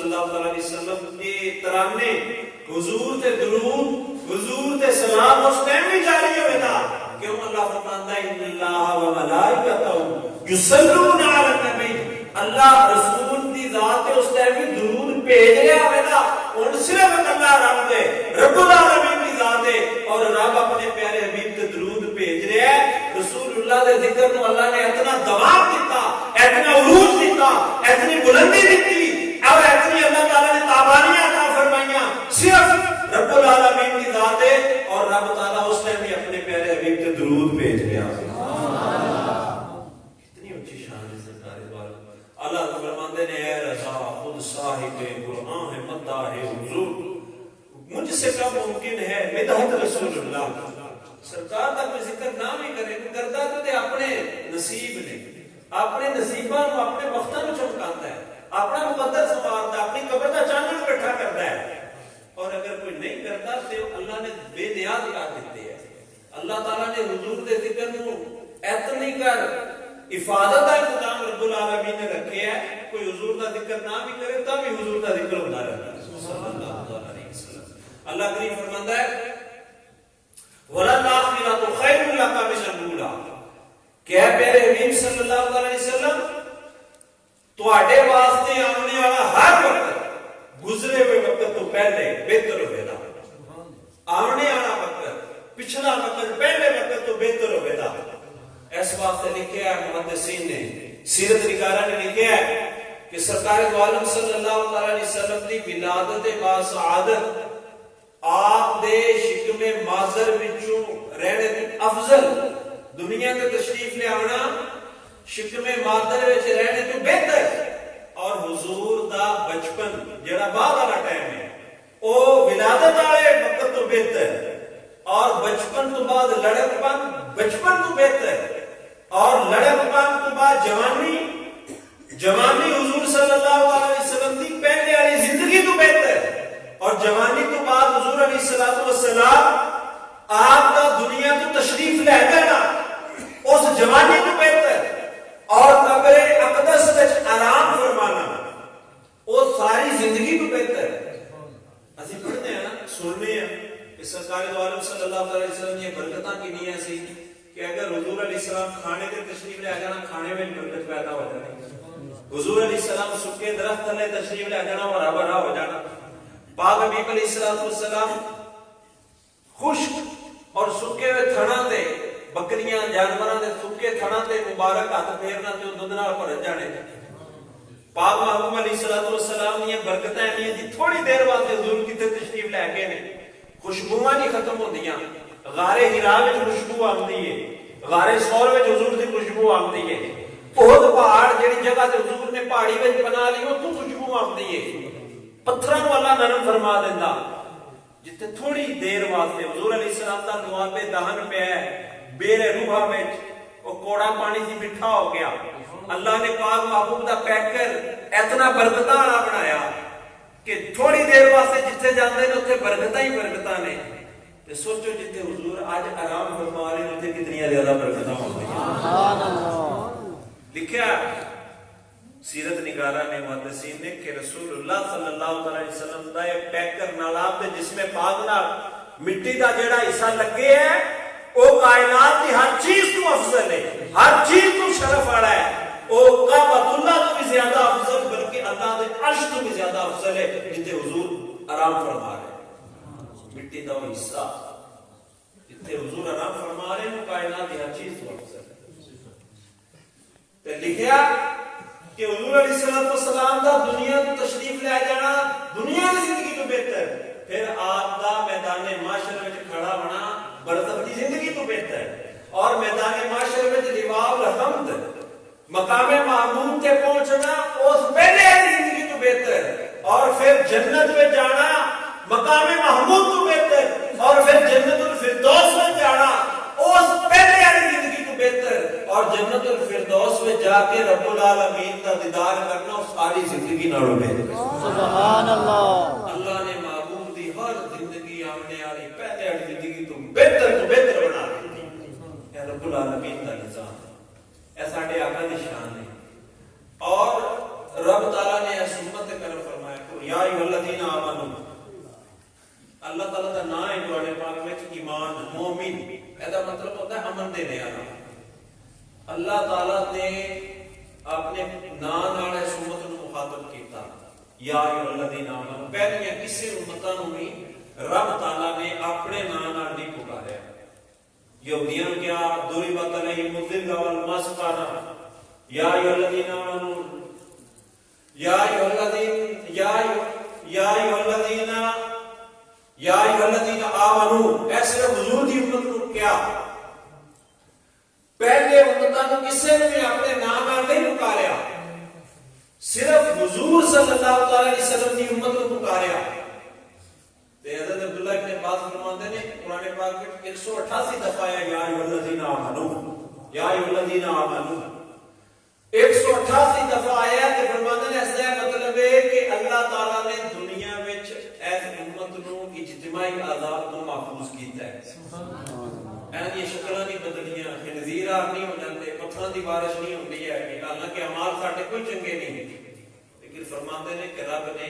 اللہ علیہ وسلم کے ترانے حضور تے درود حضور تے سلام اس ٹائم بھی جاری ہوئے تھا کیوں اللہ فرماندا ہے ان اللہ و ملائکتہ یصلون علی النبی اللہ رسول دی ذات اس ٹائم بھی درود بھیج رہا ہوئے تھا ان صرف اللہ رب دے رب العالمین دی ذات ہے اور رب اپنے پیارے حبیب تے درود بھیج رہا ہے رسول اللہ دے ذکر نو اللہ نے اتنا دوام دیتا اتنا عروج دیتا اتنی بلندی دیتی اور اتنی اللہ تعالیٰ نے تابانیاں عطا فرمائیاں صرف رب العالمین کی ذات ہے اور رب تعالیٰ اس نے بھی اپنے پیارے حبیب تے درود بھیج لیا کتنی اونچی شان ہے سرکار دو عالم اللہ فرماندے نے اے رضا خود صاحب قرآن ہے مداح حضور مجھ سے کیا ممکن ہے مدحت رسول اللہ سرکار کا کوئی ذکر نہ بھی کرے کرتا تو تے اپنے نصیب نے اپنے نصیباں نو اپنے وقتاں نو چمکاندا ہے اپنا مقدر سنوارتا اپنی قبر دا چاند اکٹھا کرتا ہے اور اگر کوئی نہیں کرتا تو اللہ نے بے نیاز کر دیتے ہیں اللہ تعالیٰ نے حضور دے ذکر نو اتنی کر افادت کا انتظام رب العالمین نے رکھے ہے کوئی حضور دا ذکر نہ بھی کرے تب بھی حضور دا ذکر ہوتا رہتا ہے صلی اللہ علیہ وسلم اللہ کریم فرماندا ہے وَلَلْآخِرَةُ خَيْرٌ لَكَ مِنَ الْأُولَىٰ کہ اے پیارے حبیب صلی اللہ علیہ وسلم تواڈے واسطے آنے والا ہر وقت گزرے ہوئے وقت تو پہلے بہتر ہوئے گا آنے والا وقت پچھلا وقت پہلے وقت تو بہتر ہوئے گا اس واسطے لکھا ہے محدثین نے سیرت نگارہ نے لکھا ہے کہ سرکار دو عالم صلی اللہ علیہ وسلم دی ولادت با سعادت آپ دے شکم مازر وچوں رہنے دی افضل دنیا تے تشریف لے آنا شکم مادر وچ رہنے تو بہتر اور حضور دا بچپن جڑا بعد والا ٹائم ہے او ولادت والے وقت تو بہتر اور بچپن تو بعد لڑکپن بچپن تو بہتر اور لڑکپن تو بعد جوانی حضور صلی اللہ علیہ وسلم دی پہلے والی زندگی تو بہتر اور جوانی تو بعد حضور علیہ الصلوۃ والسلام آپ کا دنیا تو تشریف لے جانا اس جوانی تو بہتر اور قبر اقدس وچ آرام فرمانا وہ ساری زندگی تو بہتر اسی پڑھتے ہیں سننے ہیں کہ سرکار دو عالم صلی اللہ علیہ وسلم یہ برکتاں کنیاں سی کہ اگر حضور علیہ السلام کھانے کے تشریف لے جانا کھانے میں برکت پیدا ہو جاتی حضور علیہ السلام سکے درخت تلے تشریف لے جانا اور ہرا ہو جانا پاک حبیب علیہ السلام خشک اور سکے ہوئے تھڑاں تے بکریاں جانوراں دے سکے تھڑاں تے مبارک ہاتھ پھیرنا تے دودھ نال بھر جانے پاک محبوب علیہ السلام دی برکتاں ہیں جی تھوڑی دیر بعد حضور کتے تشریف لے گئے نے خوشبوواں نہیں ختم ہوندیاں غار حرا وچ خوشبو آندی ہے غار ثور وچ حضور دی خوشبو آندی ہے احد پہاڑ جڑی جگہ تے حضور نے پہاڑی وچ بنا لی اوتھوں خوشبو آندی ہے پتھراں نوں اللہ نرم فرما دیندا جتے تھوڑی دیر واسطے حضور علیہ السلام دا لعاب دہن پہ ہے بیر روحا وچ او کوڑا پانی سی مٹھا ہو گیا اللہ نے پاک محبوب دا پیکر اتنا برکتاں والا بنایا کہ تھوڑی دیر واسطے جتھے جاندے نے اوتھے برکتاں ہی برکتاں نے تے سوچو جتھے حضور اج آرام فرما رہے اوتھے کتنی زیادہ برکتاں ہوں گی سبحان اللہ لکھیا سیرت نگارہ نے محدثین نے کہ رسول اللہ صلی اللہ علیہ وسلم دا یہ پیکر نال آپ دے جسم پاک نال مٹی دا جڑا حصہ لگے ہے او کائنات دی ہر چیز تو افضل ہے ہر چیز تو شرف والا ہے او کعبۃ اللہ تو بھی زیادہ افضل بلکہ اللہ دے عرش تو بھی زیادہ افضل ہے جتے حضور آرام فرما رہے ہیں مٹی دا وہ حصہ جتے حضور آرام فرما رہے ہیں کائنات دی ہر چیز تو افضل ہے تے لکھیا کہ حضور علیہ السلام دا دنیا تو تشریف لے جانا دنیا کی زندگی تو بہتر پھر آپ دا میدان معاشر میں کھڑا ہونا برزخ کی زندگی تو بہتر اور میدان معاشر میں لواء الحمد مقام محمود تے پہنچنا اس پہلے کی زندگی تو بہتر اور پھر جنت میں جانا مقام محمود تو بہتر اور پھر جنت الفردوس میں جانا اس پہلے والی زندگی تو بہتر اور جنت الفردوس میں جا کے رب العالمین کا دیدار کرنا ساری زندگی نالوں بہتر سبحان اللہ اللہ نے محبوب دی ہر زندگی آنے والی پہلے والی زندگی تو بہتر بنا دی اے رب العالمین کا نظام اے ساڈے آقا دی شان ہے اور رب تعالی نے اس امت تے کرم فرمایا اپنے نام نال اس امت نو مخاطب کیتا یا ایھا الذین آمنو پہلیاں کسے امتاں نو بھی رب تعالی نے اپنے نام نال نہیں پکاریا یہودیاں کیا ضربت علیہم الذلہ والمسکنہ یا ایھا الذین آمنو یا ایھا الذین آمنو ایسے حضور دی امت نو کیا پہلے امتاں نو کسے نے بھی اپنے نام نال نہیں پکاریا صرف حضور صلی اللہ علیہ وسلم دی امت نو پکاریا تے حضرت عبداللہ ابن عباس فرماتے ہیں قرآن پاک میں 188 دفعہ ہے یا ایھا الذین آمنو یا ایھا الذین آمنو 188 دفعہ آیا ہے تے فرماتے ہیں اس کا مطلب ہے کہ اللہ تعالی نے دنیا وچ اس امت نو اجتماعی عذاب تو محفوظ کیتا ہے یہ شکلاں نہیں بدلیاں خنزیر نہیں ہو جاتے پتھراں دی بارش نہیں ہوندی ہے حالانکہ اعمال ساڈے کوئی چنگے نہیں لیکن فرماتے ہیں کہ رب نے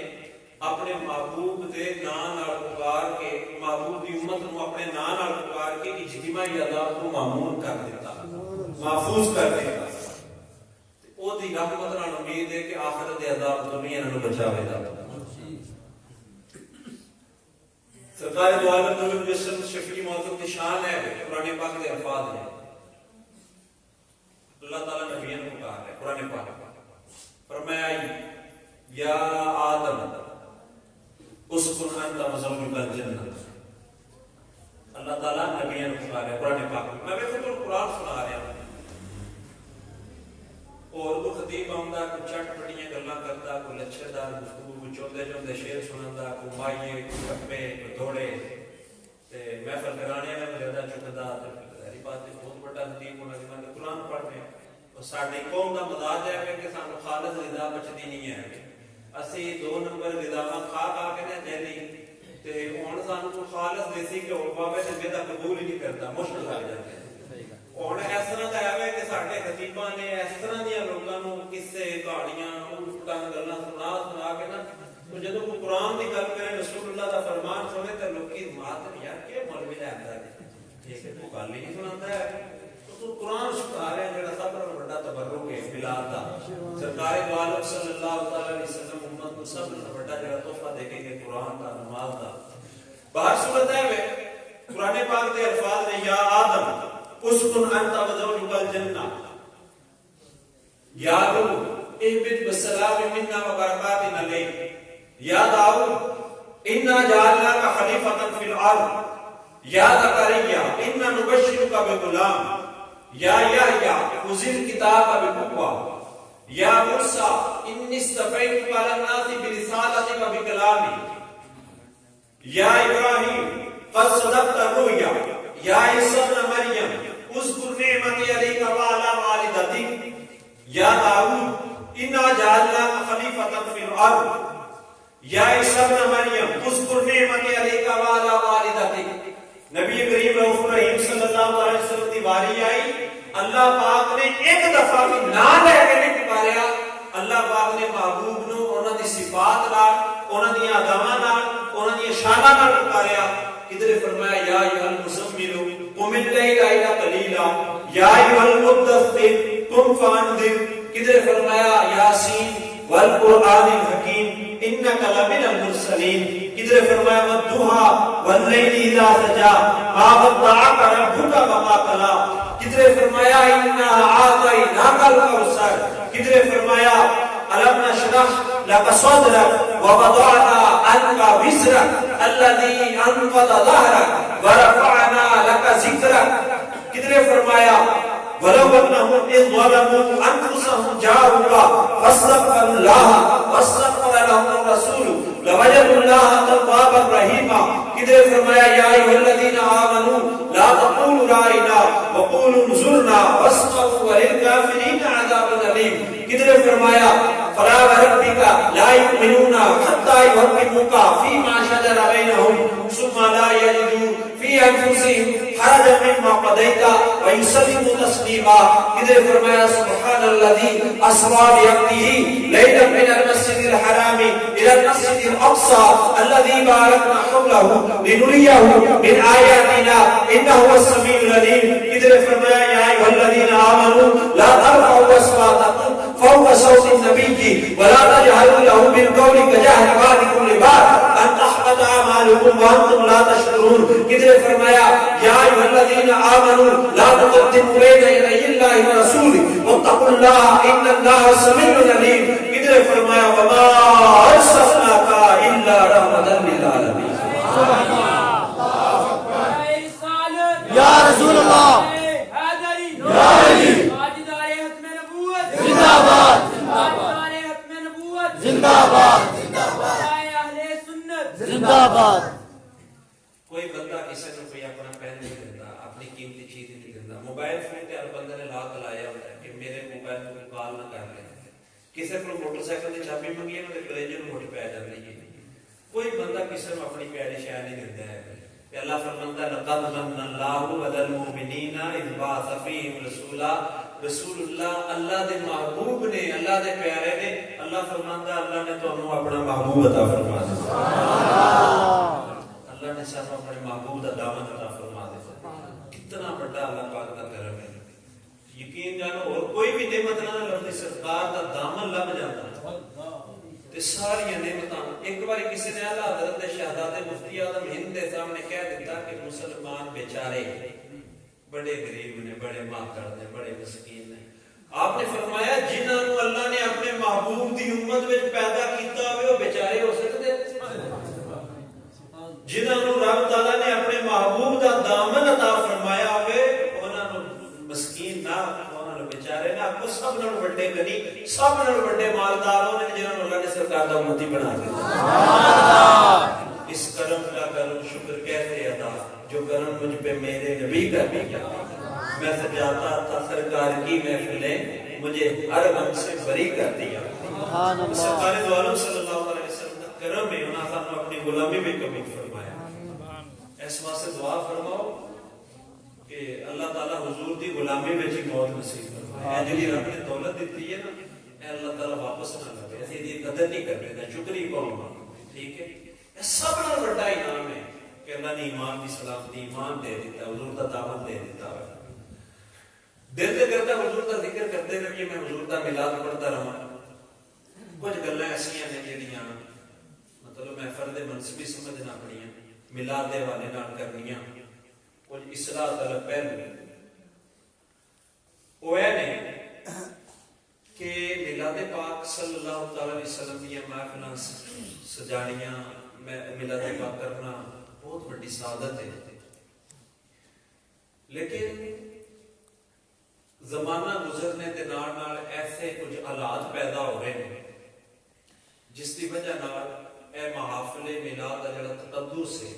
اپنے محبوب دے نام نال پکار کے محبوب دی امت نو اپنے نام نال پکار کے اجتماعی عذاب کو معمول کر دیتا محفوظ کر دیتا او دی رحمت نال امید ہے کہ آخرت دے عذاب دنیا نو بچاوے گا سرکار دو عالم نبی جسم شفیع معظم کی شان ہے قرآن پاک کے الفاظ ہیں اللہ تعالیٰ نبیوں کو کہا ہے قرآن پاک فرمایا یا آدم اسکن انت وزوجک الجنہ اللہ تعالیٰ نبیوں کو کہا ہے قرآن پاک میں ویسے تو قرآن سنا رہا ہوں اور وہ خطیب آمدہ کو چٹ پٹیاں گلاں کرتا کو لچھے دار گفتگو کو چوندے چوندے شعر سناندا کو مائیے کو کپے کو دوڑے تے محفل کرانے میں زیادہ چکدا تے ہری بات ہے بہت بڑا خطیب ہونا کہ میں قرآن پڑھنے اور ساڈی قوم دا مزاج ہے کہ سانو خالص غذا بچدی نہیں ہے اسی 2 نمبر غذاواں کھا کے نہ جیلی تے ہن سانو کو خالص دیسی کہ اور پاوے تے میرا قبول ہی نہیں کرتا مشکل ہو جاتی ہے اور اس طرح کا ہے کہ ساڈے خطیباں نے اس طرح دی لوکاں نو قصے کہانیاں اٹھاں گلاں سنا کے نا تو جدوں کوئی قرآن دی گل کرے رسول اللہ دا فرمان سنے تے لوکی مات یار کہ مولوی لیندا ہے یہ کہ کوئی گل ہی نہیں سناندا ہے تو قرآن سکھا رہے ہیں جڑا سب نال بڑا تبرک ہے بلال دا سرکار دو عالم صلی اللہ علیہ وسلم امت کو سب نال بڑا جڑا تحفہ دے کے قرآن دا نماز دا باہر صورت ہے قرآن پاک دے الفاظ نے یا آدم اسکن انت وزوجک الجنہ یا داؤد اهبط بالسلام منا وبرکات علیک یا داؤد انا جعلناک خلیفۃ فی الارض یا زکریا انا نبشرک بغلام یا یحییٰ خذ الکتاب بقوة یا موسیٰ انی اصطفیتک علی الناس برسالتی وبکلامی یا ابراہیم قد صدقت الرؤیا یا عیسی ابن مریم اذکر نعمتی علیک وعلی والدتک یا داؤد انا جعلناک خلیفۃ فی الارض یا عیسی ابن مریم اذکر نعمتی علیک وعلی والدتک نبی کریم رؤوف رحیم صلی اللہ علیہ وسلم کی باری آئی اللہ پاک نے ایک دفعہ بھی نام لے کے نہیں پکاریا اللہ پاک نے محبوب نو انہاں دی صفات نال انہاں دی اداواں نال انہاں دی شاناں نال پکاریا کدھر فرمایا یا ایھا المزمل قم الليل الا قليلا یا ایھا المدثر قم فانذر کدھر فرمایا یاسین والقرآن الحکیم انک لمن المرسلین کدھر فرمایا والضحی واللیل اذا سجى ما ودعک ربک وما قلى کدھر فرمایا انا اعطیناک الکوثر کدھر فرمایا الم نشرح لك صدرك ووضعنا عنك وزرك الذي انقض ظهرك ورفعنا لك ذكرك کدھر فرمایا ولو انهم اذ ظلموا انفسهم جاءوك فاستغفروا الله واستغفر لهم الرسول لوجدوا الله توابا رحيما کدھر فرمایا یا ایھا الذین آمنوا لا تقولوا راعنا وقولوا انظرنا واسمعوا وللكافرين عذاب الیم کدھر فرمایا فلا وربك لا يؤمنون حتى يحكموك فيما شجر بينهم ثم لا يجدوا في انفسهم حرجا مما قضيت ويسلموا تسليما کدھر فرمایا سبحان الذي اسرى بعبده ليلا من المسجد الحرام الى المسجد الاقصى الذي باركنا حوله لنريه من آياتنا انه هو السميع العليم کدھر فرمایا یا ایھا الذین آمنوا لا ترفعوا اصواتکم فوق ولا تجهروا له بالقول كجهر بعضكم لبعض ان تحبط اعمالكم وانتم لا تشعرون. کدھر فرمایا یا ایھا الذین آمنوا لا تقدموا بین یدی اللہ ورسولہ واتقوا اللہ ان اللہ سمیع علیم. کدھر فرمایا وما ارسلناک الا رحمۃ للعالمین. یا رسول اللہ یا علی زندہ باد زندہ باد زندہ باد. کوئی بندہ کسی نے کوئی اپنا پین نہیں دیتا, اپنی قیمتی چیز نہیں دیتا. موبائل فون تے ہر بندے نے لاک لایا ہوتا ہے کہ میرے موبائل کو کال نہ کر لے. کسی کو موٹر سائیکل کی چابی منگی ہے تے کلیجے نوں مٹ پے جاندی ہے. کوئی بندہ کسی کو اپنی پیاری شے نہیں دیتا ہے. اللہ فرماتا ہے لقد من اللہ علی المؤمنین اذ بعث فیہم رسولا. رسول اللہ اللہ دے محبوب نے, اللہ دے پیارے نے. اللہ فرماتا ہے اللہ نے تانوں اپنا محبوب عطا فرما دیا. اللہ نے سب اپنے محبوب کا دامن عطا فرما دیا. کتنا بڑا اللہ پاک کا کرم ہے. یقین جانو اور کوئی بھی نعمت نہ لبدی سرکار کا دامن لب جاتا تے ساری نعمتاں. ایک بار کسی نے اعلیٰ حضرت شہزادے مفتی اعظم ہند کے سامنے کہہ دیتا کہ مسلمان بیچارے بڑے غریب نے, بڑے ماکڑ نے, بڑے مسکین نے. آپ نے فرمایا جنہاں نوں اللہ نے اپنے محبوب دی امت وچ پیدا کیتا ہوئے وہ بیچارے ہو سکتے. جنہاں نوں رب تعالیٰ نے اپنے محبوب دا دامن عطا فرمایا ہوئے انہاں نوں مسکین نہ, انہاں نوں بیچارے نہ. آپ کو سب نال بڑے غنی, سب نال بڑے مالدار ہونے جنہاں نوں اللہ نے سرکار دا امتی بنا دیا. اس کرم کا کرم شکر کیسے ادا جو کرم مجھ پہ میرے نبی کا بھی کیا. میں سجاتا تھا سرکار کی محفلیں, مجھے ہر غم سے بری کر دیا. سرکار دو عالم صلی اللہ علیہ وسلم کا کرم ہے. انہاں سانوں اپنی غلامی میں قبول فرمایا. اس واسطے دعا فرماؤ کہ اللہ تعالیٰ حضور دی غلامی میں ہی موت نصیب فرمائے. جی رب نے دولت دیتی ہے نا, اے اللہ تعالیٰ واپس نہ لگے. ایسی دی قدر نہیں کر رہے, شکری قوم. ٹھیک ہے, یہ سب نال بڑا انعام ہے کہ اللہ نے ایمان کی سلامتی, ایمان دے دیتا, حضور کا دامن دے دیتا. دل سے کرتا حضور کا ذکر کرتے رہیے, میں حضور کا میلاد پڑھتا رہا. کچھ گلاں ایسیاں نے جڑیاں مطلب محفل دے منصبی سمجھنا پڑیاں, میلاد دے والے نال کرنیاں. کچھ اصلاح طلب پہلو وہ نے کہ میلاد پاک صلی اللہ علیہ وسلم کی محفلاں سجاڑیاں, میلاد پاک کرنا بہت بڑی سعادت ہے. لیکن زمانہ گزرنے کے نال نال ایسے کچھ حالات پیدا ہو رہے ہیں جس کی وجہ نال اے محافل میلاد کا جڑا تقدس ہے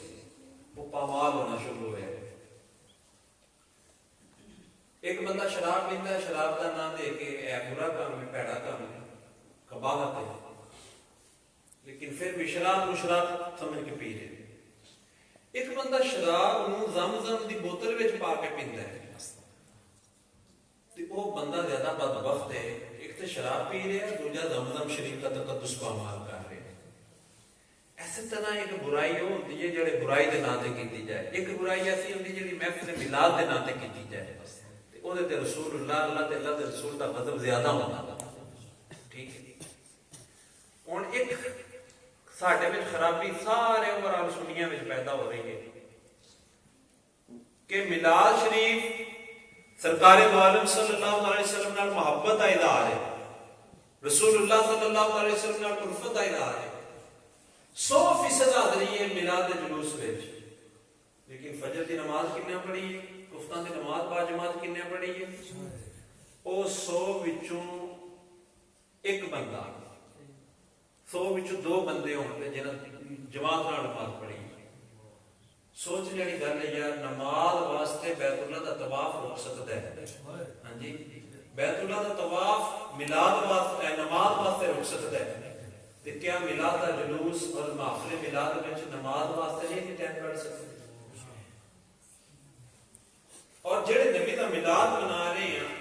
وہ پامال ہونا شروع ہوا ہے. ایک بندہ شراب پیندا ہے, شراب کا نام دے کے اے برا کام ہے, پیڑا کام ہے, قباحت ہے, لیکن پھر بھی شراب کو شراب سمجھ کے پی رہے. ایک بندہ شراب نوں زمزم دی بوتل وچ پا کے پیندا ہے تے وہ بندہ زیادہ بدبخت ہے. ایک تے شراب پی رہا ہے, دوجا زمزم شریف کا تقدس پامال کر رہے ہیں. ایسے طرح ایک برائی وہ ہوتی ہے جڑے برائی دے نام تے کیتی جائے. ایک برائی ایسی ہوتی جڑی محفل میلاد دے نام تے کیتی جائے تے اودے تے رسول اللہ تے اللہ دے رسول دا غضب زیادہ ہوتا. ٹھیک ہے, ہن ایک ساڈے وچ خرابی سارے اوورال سنیاں وچ پیدا ہو رہی ہے کہ میلاد شریف سرکار دو عالم صلی اللہ علیہ وسلم نال محبت کا اظہار ہے, رسول اللہ صلی اللہ علیہ وسلم نال الفت کا اظہار ہے. 100% حاضری ہے میلاد دے جلوس وچ. لیکن فجر دی نماز کتنے پڑھی ہے, گفتان دی نماز با جماعت کتنے پڑھی ہے؟ او 100 وچوں ایک بندہ, 100 وچوں 2 بندے ہوندے جنہاں جماعت نال نماز پڑھی. سوچنے والی گل ہے یار, نماز واسطے بیت اللہ دا طواف رک سکتا ہے. ہاں جی, بیت اللہ دا طواف میلاد واسطے نماز واسطے رک سکتا ہے. تے کیا میلاد دا جلوس اور محفل میلاد وچ نماز واسطے نہیں اٹینڈ کر سکتے؟ اور جڑے نبی دا میلاد منا رہے ہیں,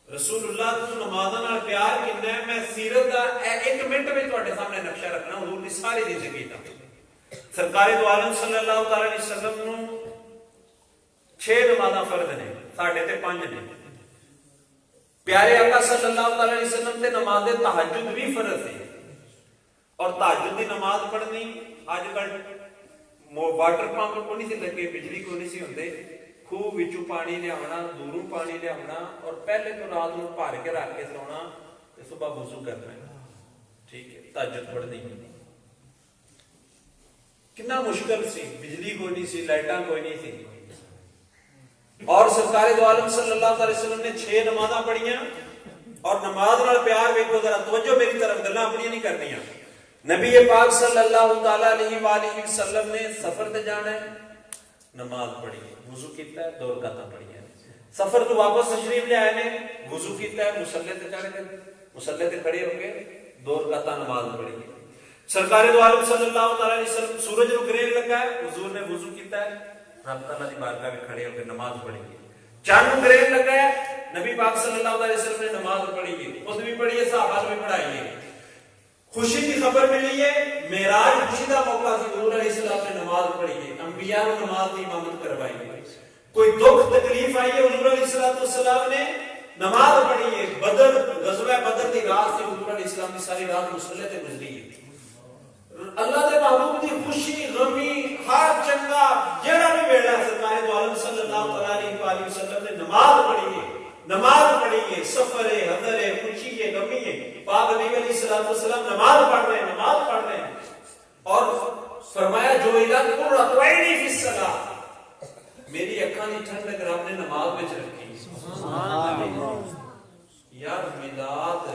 رسول اللہ کو نمازاں نال پیار کیتا ہے. میں سیرت دا 1 منٹ وچ تواڈے سامنے نقشہ رکھنا حضور دی ساری زندگی دا. سرکار دو عالم صلی اللہ علیہ وسلم نو 6 نمازاں فرض نے, ساڈے تے 5 نے. پیارے آقا صلی اللہ علیہ وسلم تے نماز تہجد بھی فرض ہے، اور تہجد دی نماز پڑھنی اج کل واٹر پمپ کو نہیں سی لگے، بجلی کو نہیں سی ہوندے، خوہ وچوں پانی لیاونا، دوروں پانی لیاونا، اور پہلے تو رات نوں بھر کے رکھ کے سونا تے صبح وضو کرنا، ٹھیک ہے، تہجد پڑھنی کتنا مشکل سی، بجلی کوئی نہیں سی، لائٹاں کوئی نہیں سی، اور سرکار دو عالم صلی اللہ علیہ وسلم نے 6 نمازاں پڑھیاں، اور نماز نال پیار ویکھو ذرا، توجہ میری طرف، گلاں اپنی نہیں کرنیاں۔ نبی پاک صلی اللہ تعالی علیہ وآلہ وسلم نے سفر تے جانا ہے، نماز پڑھی ہے، وضو کیتا ہے، 2 رکعتاں پڑھی ہیں، سفر تو واپس تشریف لے آئے نے، وضو کیتا ہے، مصلی تے چڑھ کے مصلی تے کھڑے ہو کے 2 رکعتاں نماز پڑھی ہے۔ سرکار دو عالم صلی اللہ تعالی علیہ وسلم سورج نو گرہن لگا ہے، حضور نے وضو کیتا ہے، رب تعالیٰ دی بارگاہ میں کھڑے ہو کے نماز پڑھی ہے۔ چاند نو گرہن لگا ہے، نبی پاک صلی اللہ علیہ وسلم نے نماز پڑھی ہے، خود بھی پڑھی ہے، صحابہ نے بھی پڑھائی ہے۔ خوشی کی خبر ملی ہے، معراج خوشی کا موقع سی، حضور علیہ السلام نے نماز پڑھی ہے، انبیاء نے نماز کی امامت کروائی ہے۔ کوئی دکھ تکلیف آئی ہے، حضور علیہ السلام نے نماز پڑھی ہے۔ بدر غزوہ بدر کی رات سے حضور علیہ السلام کی ساری رات مصلی تے گزری ہے۔ اللہ دے محبوب دی خوشی غمی ہر چنگا جڑا بھی ویلا سرکار دو عالم صلی اللہ علیہ وسلم نے نماز پڑھی ہے، نماز پڑھی ہے، سفر ہے، حضر ہے، خوشی ہے، غمی ہے، پاک نبی علیہ السلام نماز پڑھ رہے ہیں، نماز پڑھ رہے ہیں، اور فرمایا جو الہ قرۃ عینی فی الصلاۃ، میری اکھاں دی ٹھنڈک رب نے نماز وچ رکھی۔ سبحان اللہ۔ یار میلاد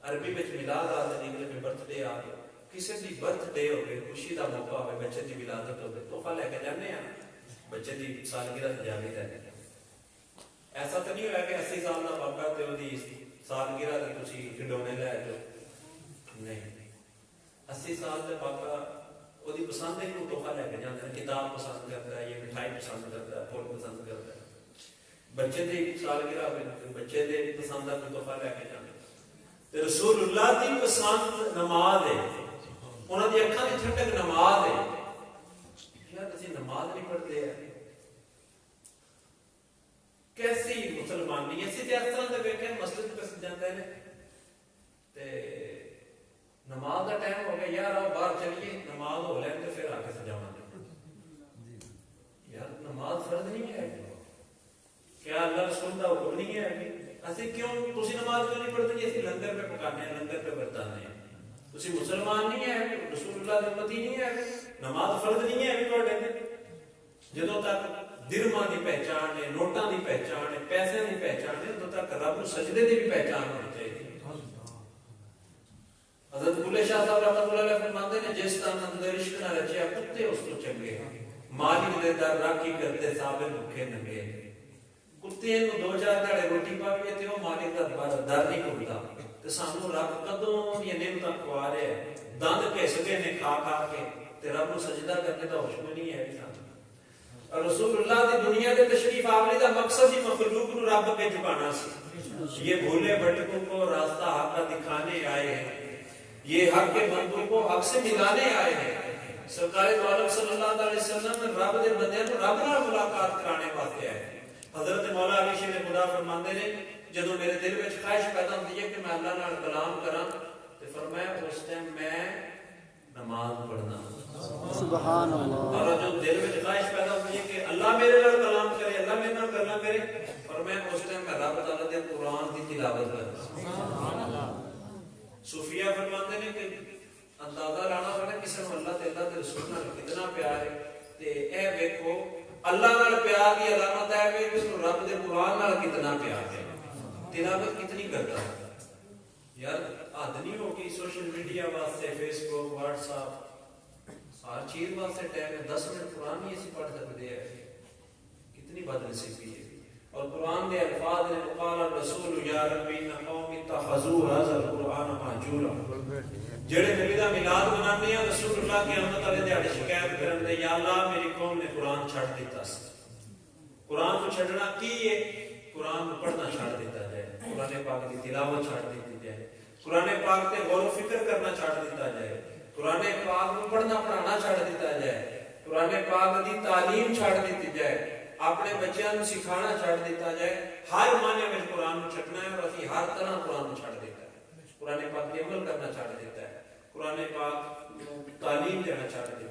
عربی وچ میلاد آدھے انگلش میں برتھ ڈے آ گیا، کسی دی برتھ ڈے ہوگی، خوشی دا موقع ہوگی، بچے دی ولادت ہوگی، تحفہ لے کے جانے ہیں، بچے دی سالگرہ سجاوی دے۔ ایسا تو نہیں ہوا کہ 80 سال کا بابا تے اودی سالگرہ تے تسی کھڈونے لے جاؤ، نہیں، 80 سال کا بابا اودی پسند ہے کہ تحفہ لے کے جاندے ہیں، کتاب پسند کرتا ہے، یہ مٹھائی پسند کرتا ہے، پھول پسند کرتا ہے، بچے دی سالگرہ ہوگی، بچے دے پسند کا تحفہ لے کے جاندے تے رسول اللہ دی پسند نماز ہے، انہاں دی اکھاں دی ٹھنڈک نماز ہے۔ یار اسی نماز نہیں پڑھتے ہیں، کیسی مسلمانی اسی تے اس طرح دے ویکھے مسجد پہ جاندے نے تے نماز دا ٹائم ہو گیا، یار آؤ باہر چلیے نماز ہو لین تے پھر آ کے سجاواں گے۔ یار نماز فرض نہیں ہے کیا؟ اللہ رسول دا حکم نہیں ہے؟ اسی کیوں تسی نماز کیوں نہیں پڑھتے؟ اسی لنگر پہ پکانے ہیں، لنگر پہ برتانے ہیں، تسی مسلمان نہیں ہے، رسول اللہ دے امتی نہیں ہے، نماز فرض نہیں ہے تواڈے تے۔ جدوں تک درہماں دی پہچان ہے، نوٹاں دی پہچان ہے، پیسے دی پہچان ہے، ادوں تک رب نوں سجدے دی بھی پہچان ہونی چاہیے۔ حضرت بلے شاہ صاحب رحمۃ اللہ علیہ فرماتے ہیں جس طرح اندر عشق نہ رچیا کتے اس تو چنگے، مالک دے در راکھی کرتے صابر بھوکے ننگے۔ کتے نوں 2-4 دہاڑے روٹی پاوے تے او مالک دا در نہیں کھلدا، تے سانوں رب کدوں دی نعمتاں کھوا رہا ہے، دند گھس گئے نے کھا کھا کے، تے رب نوں سجدہ کرنے دا ہوش نہیں ہے۔ اور رسول اللہ دی دنیا دے تشریف آوری دا مقصد ہی مخلوق نو رب کے جھکانا سی۔ یہ بھولے بھٹکوں کو راستہ حق کا دکھانے آئے ہیں، یہ حق کے بندوں کو حق سے ملانے آئے ہیں۔ سرکار دو عالم صلی اللہ علیہ وسلم رب دے بندیاں نوں رب نال ملاقات کرانے واسطے آئے۔ حضرت مولا علی شیر خدا فرماندے نے جدوں میرے دل وچ خواہش پیدا ہوندی ہے کہ میں اللہ نال کلام کراں تے فرمایا اس ٹائم میں نماز پڑھنا۔ سبحان اللہ۔ اور جو دل وچ خواہش پیدا ہوندی ہے کہ اللہ میرے نال کلام کرے، اللہ میرے نال گلاں کرے، فرمایا اس ٹائم میں رب تعالی دے قرآن دی تلاوت کرنا۔ سبحان اللہ۔ صوفیہ فرماندے نے کہ اندازہ لانا پڑے کسی نوں اللہ تے اللہ دے رسول نال کتنا پیار ہے، تے اے ویکھو اللہ نال پیار دی علامت ہے کہ اس رب دے قرآن نال کتنا پیار ہے، تلاوت کتنی کرتا ہے۔ یار حد نہیں ہوگی سوشل میڈیا واسطے، فیس بک، واٹس ایپ، ہر چیز واسطے ٹائم ہے، 10 منٹ قرآن ہی اسی پڑھ سکتے ہیں، کتنی بد نصیبی ہے۔ اور قرآن دے الفاظ نے قال الرسول یا ربی ان قوم اتخذوا هذا القرآن مهجورا، جڑے نبی دا میلاد منانے ہیں رسول اللہ قیامت والے دیہاڑے شکایت کرن دے یا اللہ میری قوم نے قرآن چھڑ دیتا سی۔ قرآن کو چھڑنا کی ہے؟ قرآن کو پڑھنا چھڑ دیتا جائے، قرآن پاک کی تلاوت چھڑ دیتی جائے، قرآن پاک تے غور و فکر کرنا چھڑ دیتا جائے، قرآن پاک کو پڑھنا پڑھانا چھڑ دیتا جائے، قرآن پاک دی تعلیم چھڑ دیتی جائے، ਆਪਣੇ ਬੱਚਿਆਂ ਨੂੰ ਸਿਖਾਉਣਾ ਛੱਡ ਦਿੱਤਾ ਜਾਏ। ਹਰ ਮਾਨੇ ਵਿੱਚ ਕੁਰਾਨ ਨੂੰ ਛੱਡਣਾ ਹੈ ਔਰ ਅਸੀਂ ਹਰ ਤਰ੍ਹਾਂ ਕੁਰਾਨ ਨੂੰ ਛੱਡ ਦਿੱਤਾ ਹੈ। ਕੁਰਾਨ ਪਾਕ ਤੇ ਅਮਲ ਕਰਨਾ ਛੱਡ ਦਿੱਤਾ ਹੈ। ਕੁਰਾਨ ਪਾਕ ਨੂੰ ਤਾਲੀਮ ਦੇਣਾ ਛੱਡ ਦਿੱਤਾ ਹੈ।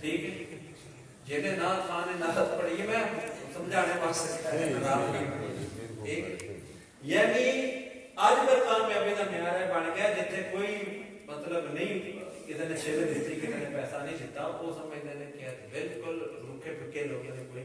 ਠੀਕ ਹੈ, ਜਿਹਨੇ ਨਾਲ ਖਾਨ ਨੇ ਨਾਤ ਪੜੀ ਹੈ, ਮੈਂ ਸਮਝਾਣੇ ਵਾਸਤੇ ਠੀਕ। ਯਾਨੀ ਅੱਜ ਦਾ ਕਾਮਯਾਬੀ ਦਾ ਮਿਆਰ ਹੈ ਬਣ ਗਿਆ ਜਿੱਥੇ ਕੋਈ ਮਤਲਬ ਨਹੀਂ, ਕਿਸੇ ਨੇ ਛੇਲੇ ਦਿੱਤੀ, ਕਿਸੇ ਨੇ ਪੈਸਾ ਨਹੀਂ ਦਿੱਤਾ, ਉਹ ਸਮਝਦੇ ਨੇ ਕਿ ਬਿਲਕੁਲ ਰੁੱਖੇ ਫਿੱਕੇ ਲੋਕਾਂ ਨੇ ਕੋਈ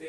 ਤੇ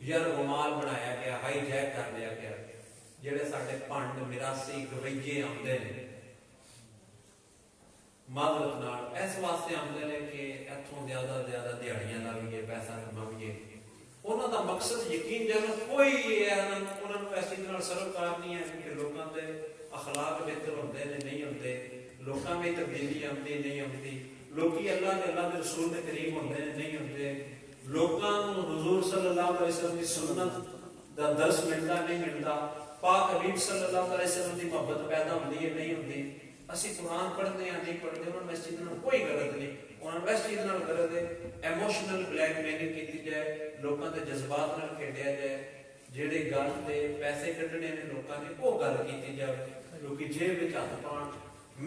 ਯਾਰ ਰੁਮਾਲ ਬਣਾਇਆ ਗਿਆ, ਹਾਈਜੈਕ ਕਰ ਲਿਆ ਗਿਆ। ਜਿਹੜੇ ਸਾਡੇ ਭੰਡ ਮਿਰਾਸੀ ਗਵਈਏ ਆਉਂਦੇ ਨੇ ਮਾਦਰਤ ਨਾਲ, ਇਸ ਵਾਸਤੇ ਆਉਂਦੇ ਨੇ ਕਿ ਇੱਥੋਂ ਜ਼ਿਆਦਾ ਦਿਹਾੜੀਆਂ ਲਾਈਏ, ਪੈਸਾ ਕਮਾਈਏ। ਉਹਨਾਂ ਦਾ ਮਕਸਦ ਯਕੀਨ ਜਾਨੋ ਕੋਈ ਉਹਨਾਂ ਨੂੰ ਇਸ ਚੀਜ਼ ਨਾਲ ਸਰੋਕਾਰ ਨਹੀਂ ਹੈ ਕਿ ਲੋਕਾਂ ਦੇ ਅਖਲਾਕ ਬਿਹਤਰ ਹੁੰਦੇ ਨੇ, ਨਹੀਂ ਹੁੰਦੇ, ਲੋਕਾਂ ਵਿੱਚ ਤਬਦੀਲੀ ਆਉਂਦੀ ਨਹੀਂ ਆਉਂਦੀ, ਲੋਕੀ ਅੱਲਾਹ ਦੇ ਰਸੂਲ ਦੇ ਕਰੀਬ ਹੁੰਦੇ ਨੇ, ਨਹੀਂ ਹੁੰਦੇ, ਲੋਕਾਂ ਨੂੰ ਹੁਜ਼ੂਰ ਸੱਲੱਲਾਹੁ ਅਲੈਹਿ ਵਸੱਲਮ ਦੀ ਸੁਨਨਤ ਦਾ ਦਰਸ ਮਿਲਦਾ ਨਹੀਂ ਮਿਲਦਾ, ਪਾਕ ਹਬੀਬ ਸੱਲੱਲਾਹੁ ਅਲੈਹਿ ਵਸੱਲਮ ਦੀ ਮੁਹੱਬਤ ਪੈਦਾ ਹੁੰਦੀ ਹੈ ਨਹੀਂ ਹੁੰਦੀ। ਅਸੀਂ ਕੁਰਾਨ ਪੜ੍ਹਦੇ ਹਾਂ ਨਹੀਂ ਪੜ੍ਹਦੇ, ਉਹਨਾਂ ਨੂੰ ਇਸ ਚੀਜ਼ ਨਾਲ ਕੋਈ ਗਰਜ ਨਹੀਂ। ਉਹਨਾਂ ਨੂੰ ਇਸ ਚੀਜ਼ ਨਾਲ ਗਰਜ ਹੈ ਇਮੋਸ਼ਨਲ ਬਲੈਕਮੇਲਿੰਗ ਕੀਤੀ ਜਾਏ, ਲੋਕਾਂ ਦੇ ਜਜ਼ਬਾਤ ਨਾਲ ਖੇਡਿਆ ਜਾਏ, ਜਿਹੜੇ ਗੱਲ ਤੇ ਪੈਸੇ ਕੱਢਣੇ ਨੇ ਲੋਕਾਂ ਨੇ ਉਹ ਗੱਲ ਕੀਤੀ ਜਾਵੇ, ਲੋਕੀ ਜੇਬ ਵਿੱਚ ਹੱਥ ਪਾਉਣ।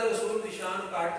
ਦੇ ਰਸੂਲ ਦੀ ਸ਼ਾਨ ਘੱਟ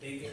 ਠੀਕ ਹੈ,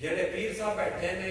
ਜਿਹੜੇ ਪੀਰ ਸਾਹਿਬ ਬੈਠੇ ਨੇ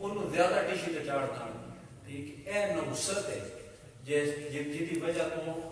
ਉਹਨੂੰ ਜ਼ਿਆਦਾ ਟਿਸ਼ੀ ਤੇ ਚਾੜਨਾ। ਠੀਕ, ਇਹ ਨੁਸਰਤ ਹੈ ਜਿਹਦੀ ਵਜ੍ਹਾ ਤੋਂ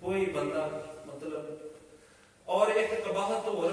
ਕੋਈ ਬੰਦਾ ਮਤਲਬ। ਔਰ ਇੱਕ ਕਬਾਹਤ ਹੋਰ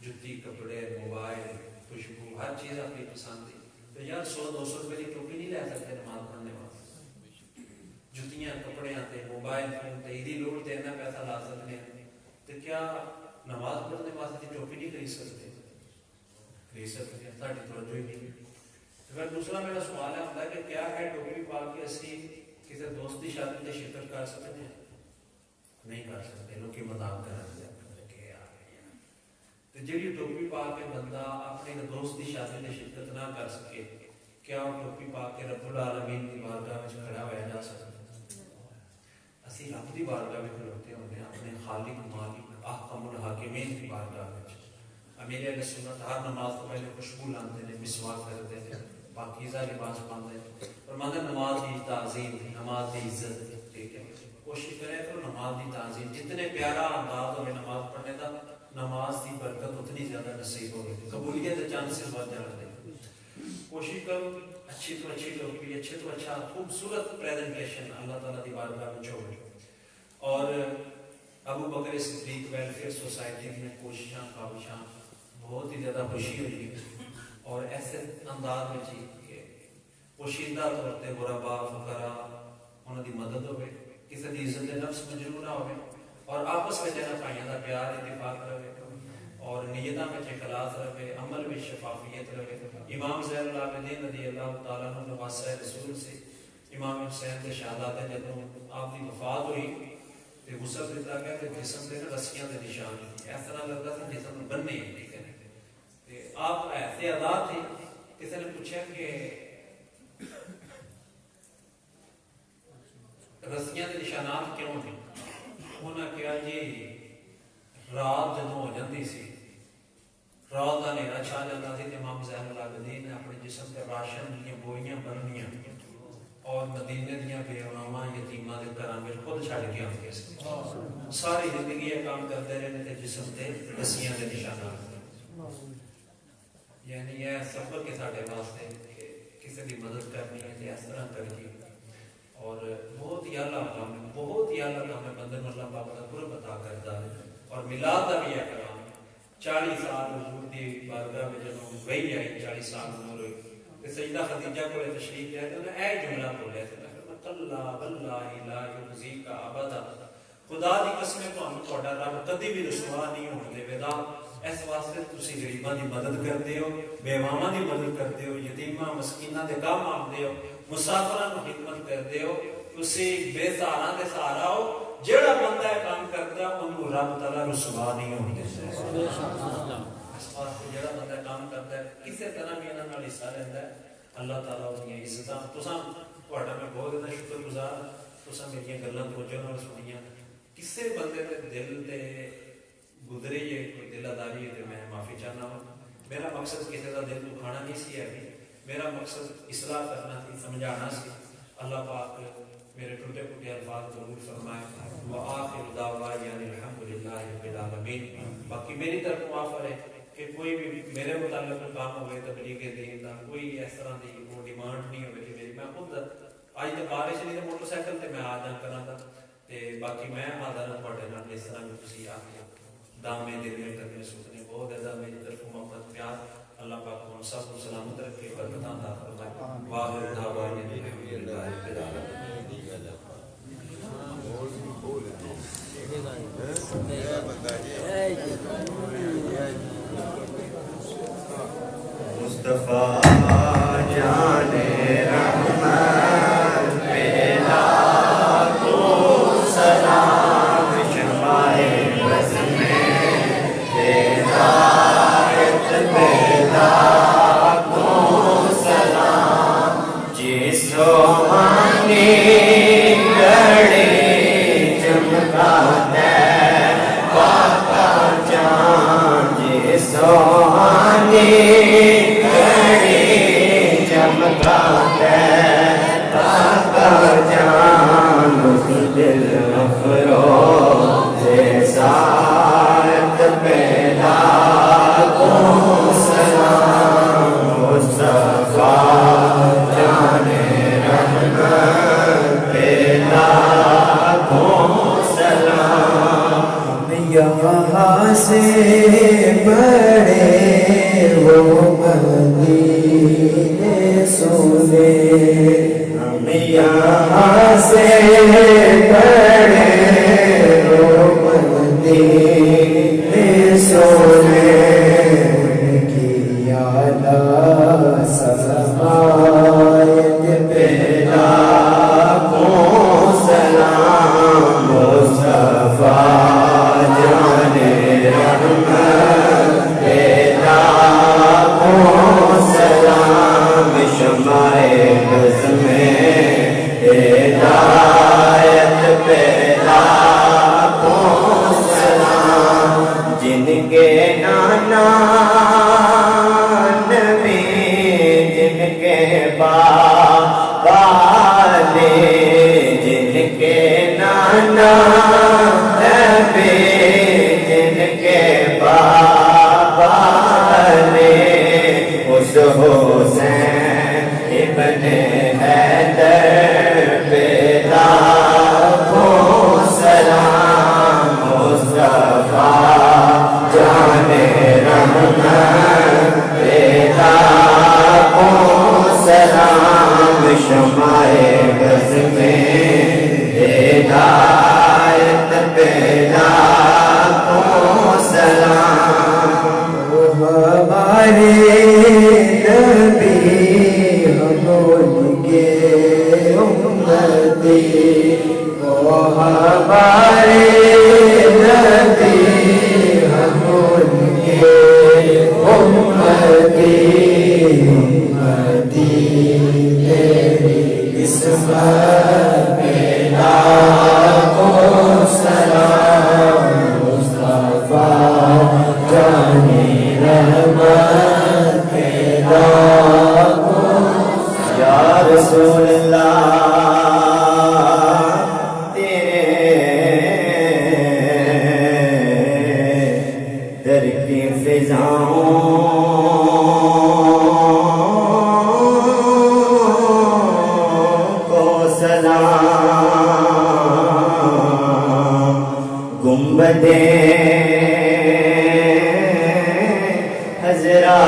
جتی کپڑے موبائل خوشبو ہر چیز اپنی پسند دی تو یار 100-200 روپے کی ٹوپی نہیں لے سکتے نماز پڑھنے واسطے جتیاں کپڑے تے موبائل فون تے ایدی لوڑ تے اتنا پیسہ لا سکتے ہیں تو کیا نماز پڑھنے واسطے ٹوپی نہیں خرید سکتے ہیں ساڑی توجہ ہی نہیں پھر دوسرا میرا سوال ہے ہوتا ہے کہ کیا ہے ٹوپی پا کے اسی کسی دوست کی شادی میں شرکت کر سکتے ہیں نہیں کر سکتے لوگ مذاق کر رہے ہیں تو جیڑی ٹوپی پا کے بندہ اپنے دوست کی شادی میں شرکت نہ کر سکے کیا وہ ٹوپی پا کے رب العالمین کی بارگاہ میں کھڑا ہوا جا سکتا اسی رب کی بارگاہ میں کھڑوتے ہوتے ہیں اپنے خالق مالک احکم الحاکمین کی بارگاہ میں امیر اہل سنت ہر نماز تو پہلے خوشبو لاندے ہیں مسواک کرتے ہیں پاکیزہ لباس پاندے ہیں فرماتے نماز کی تعظیم نماز کی عزت ٹھیک ہے کوشش کریں تو نماز کی تعظیم جتنے پیارا انداز ہوئے نماز پڑھنے کا نماز کی برکت اتنی زیادہ نصیب ہوگی قبولیت کے چانسز بڑھ جاتے ہیں کوشش کرو اچھی تو اچھی ٹوپی اچھے تو اچھا خوبصورت پریزنٹیشن اللہ تعالیٰ کی بارگاہ میں چھوڑ اور ابو بکر صدیق ویلفیئر سوسائٹی میں کوششاں کاوشاں بہت ہی زیادہ خوشی ہوئی اور ایسے انداز میں چی کہ پوشیدہ طور پہ غربا فقراء انہوں کی مدد ہوئے کسی کی عزت نفس مجروح نہ ہوئے اور آپس میں جنہ بھائیوں کا پیار اتفاق رہے اور نیتوں میں اخلاص رہے عمل میں شفافیت رہے امام زین العابدین رضی اللہ تعالیٰ عنہ واسطہ رسول سے امام حسین کے شہادت جب آپ کی وفات ہوئی تو غسل دیتا گیا کہ جسم کے رسیاں کے نشان اس طرح لگتا تھا جسم بننے ٹھیک ہے آپ ایسے آزاد تھے کسی نے پوچھا کہ رسیاں کے نشانات کیوں ہیں انہوں نے کہا جی رات جدوں ہو جاتی سی رات کا نیرا چھا جاتا سی امام زین العابدین نے اپنے جسم کے راشن دیا بوئیاں بننیاں اور مدینے دیا بیواواں یتیماں دے گھراں وچ خود چھڈ کے آندے سی ساری زندگی یہ کام کرتے رہے تے جسم تے رسیاں دے نشانات یعنی یہ سبق ہے ساڈے واسطے کہ کسی کی مدد کرنی ہے تے اس طرح کرنی اور بہت ہی اعلیٰ کام ہے بہت ہی اعلیٰ کام ہے بندے میں اللہ پاک کا قرب عطا کرتا ہے اور میلاد کا بھی ہے کلام 40 سال حضور دی بارگاہ میں جب وہی آئی 40 سال عمر ہوئی کہ سیدہ خدیجہ کو تشریف لے تو نے اے جملہ بولے تھے کلا واللہ لا یخزیک ابدا خدا دی قسم ہے تہاڈا رب کبھی بھی رسوا نہیں ہون دے گا اس واسطے تسی غریباں دی مدد کردے ہو بیواواں دی مدد کردے ہو یتیماں مسکیناں دے کام آندے ہو مسافراں نو خدمت کردے ہو تسی بے سہارا دے سہارا ہو جیڑا بندہ ہے کام کردا اونوں رب تعالی رسوا نہیں ہون دیندا اس واسطے جیڑا بندہ کام کردا ہے کسے طرح بھی انہاں نال حصہ لیندا ہے اللہ تعالی اونی عزتاں تساں تہاڈا میں بہت زیادہ شکر گزار تساں میری گلاں توجہ نال سنیاں کسے بندے دے دل تے گزری ہے کوئی دل آداری ہے تو میں معافی چاہنا ہوں میرا مقصد کسی کا دل دکھانا نہیں سی ہے میرا مقصد اصلاح کرنا سی سمجھانا سی اللہ پاک میرے ٹوٹے پھوٹے الفاظ ضرور فرمائے وآخر دعوانا یعنی الحمدللہ رب العالمین باقی میری طرف معاف ہے کہ کوئی بھی میرے متعلق کام ہوئے تبلیغ دین دا کوئی اس طرح دی وہ ڈیمانڈ نہیں ہوئے کہ میری میں خود آج تک بارش نہیں موٹر سائیکل تے میں آ جا کرا تھا تے باقی میں حاضر ہوں تواڈے نال اس طرح بھی تسی آ کے دامے دل میں کرنے سوچنے بہت زیادہ میری طرف محبت پیار اللہ پاک ہم سب کو سلامت رکھے برکتاں عطا فرمائے واخر دعوانا الحمدللہ رب العالمین مصطفیٰ جان رحمت پہ لاکھوں سلام شمائے بز میں ہدایت پہ لاکھوں سلام جس روحانی گھڑی چمکاتا ہے پاکا جان جس روحانی چمکاتا ہے پاکا جان اس دل افروز ساعت پہ لاکھوں سلام مصطفیٰ جان رحمت پہ لاکھوں سلام یہاں ہم یہاں سے کھڑے ہو مدینے سونے کی یاد سمایت پہ لاکھوں سلام مصطفیٰ جان رحمت پہ لاکھوں سلام شمع بز میں ہدایت پہ لاکھوں سلام جن کے نانا نبی جن کے بابا نے جن کے نانا نبی جن کے بابا نے اس حسین ابن حیدر پہ لاکھوں سلام مصطفیٰ جان رحمت پہ لاکھوں سلام شمع بز میں ہدایت پہ لاکھوں سلام ہمارے نبی ہم ان کے امتی وہ ہمارے نبی ہم ان کے امتی تیری قسمت پہ لاکھوں سلام مصطفیٰ جان رحمت پہ لاکھوں یا رسول اللہ تیرے در کی فضاؤں کو سلام گنبدے حضرا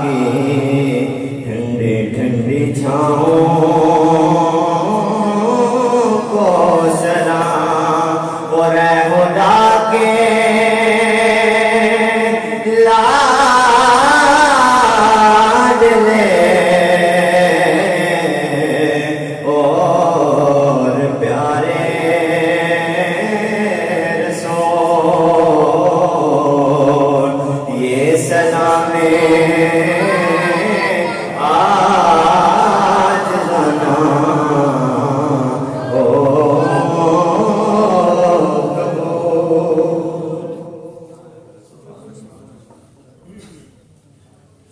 کی ٹھنڈی ٹھنڈی چھاؤں کو سلام اور اے خدا کے لاڈلے اور پیارے رسول یہ سلام آج لانا ہو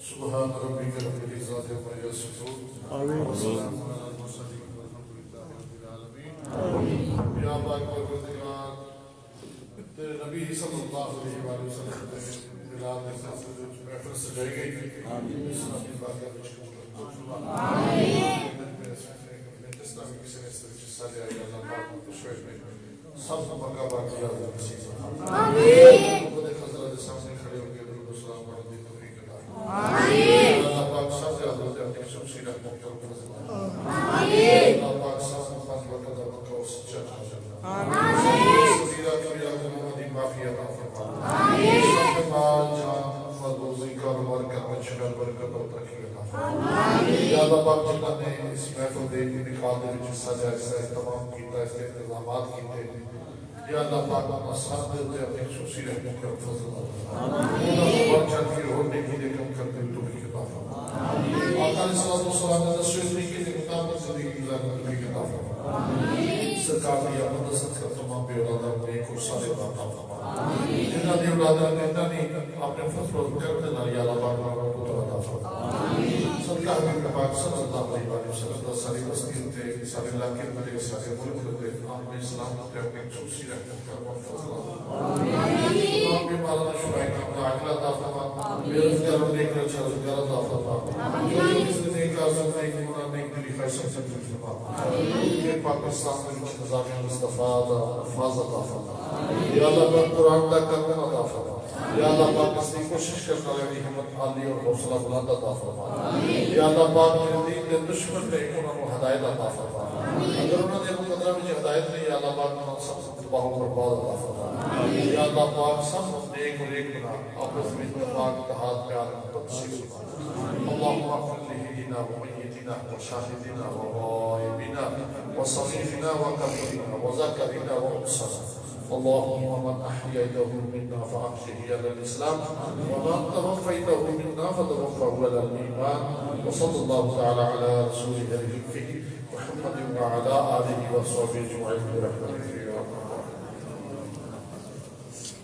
سبحان ربک رب العزت عما یصفون وسلام علی المرسلین والحمد للہ رب العالمین یا پاک پروردگار تیرے نبی صلی اللہ علیہ وآلہ وسلم کے ملاد میں محفل سجائی گئی اس اپنی بارگاہ میں قبول اسلامی کسی نے حصہ لیا یا اللہ پاک شعر میں سب مکہ باقی اللہ نصیب خود حضرت سامنے کھڑے ہو کے درود و سلام پڑھنے کی توفیق عطا فرمائے اللہ پاک سب سے حضرت اپنی شمسی رحمت کرم فرمائے اللہ پاک سب سے پاس برکت اور سچا سزیرہ کبیرہ محمدی معافی عطا فرمائے سب کے مال جان مضبوطی کاروبار کرنے شکر برکت اور ترقی عطا فرمائے یا اللہ پاک جنہوں نے اس محفل دے کی نکال دے وچ حصہ جائے اس اہتمام کیتا اس کے انتظامات کیتے یا اللہ پاک اپنا ساتھ دے دے اپنی خصوصی رحمت کر فضل اور چل کے ہونے کی دے کم کرتے توفیق عطا فرمائے آقا علیہ السلام نے رسول کی دے مطابق زندگی گزارنے توفیق عطا فرمائے سرکار نے یا مدرسۃ کا تمام بے اولادہ نیک اور صالح عطا فرمائے جنہاں دی اولادہ نے اپنے فضل و کرم نال یا اللہ پاک کو عطا فرمائے صدقہ حبیب پاک صلی اللہ علیہ وسلم ساری بستی تے سارے علاقے میں سارے ملک تے عام اسلام تے اپنے خصوصی رحمت کا فضل آمین مولانا شرائع کا عاجلہ عطا فرمائے بیروزگار اور نیک روزگار عطا فرمائے جو کس نے کارز نہیں گناہ نہیں دلی خواہش سے فرمائے کہ پاکستان میں نظام مصطفیٰ دا حفاظ عطا فرمائے یا اللہ پاک قرآن دا کرم عطا فرمائے یا اللہ پاک اس کی کوشش کرنے والی ہمت عالی اور حوصلہ بلند عطا فرمائے یا اللہ پاک دے دشمن نے انہوں نے ہدایت عطا فرما اگر انہوں نے مقدرہ میں ہدایت نہیں یا اللہ پاک انہوں سب تباہ و برباد عطا فرما یا اللہ پاک سب نیک و نیک بنا آپس میں اتفاق اتحاد پیار محبت نصیب فرما اللهم اغفر لحينا وميتنا وشاهدنا وغائبنا وصغيرنا وكبيرنا وذكرنا وانثانا اللهم من احييته منا فاحيه على الاسلام ومن توفيته منا فتوفه على الايمان وصلى الله تعالى على رسوله الكريم محمد وعلى اله وصحبه اجمعين برحمته يا رب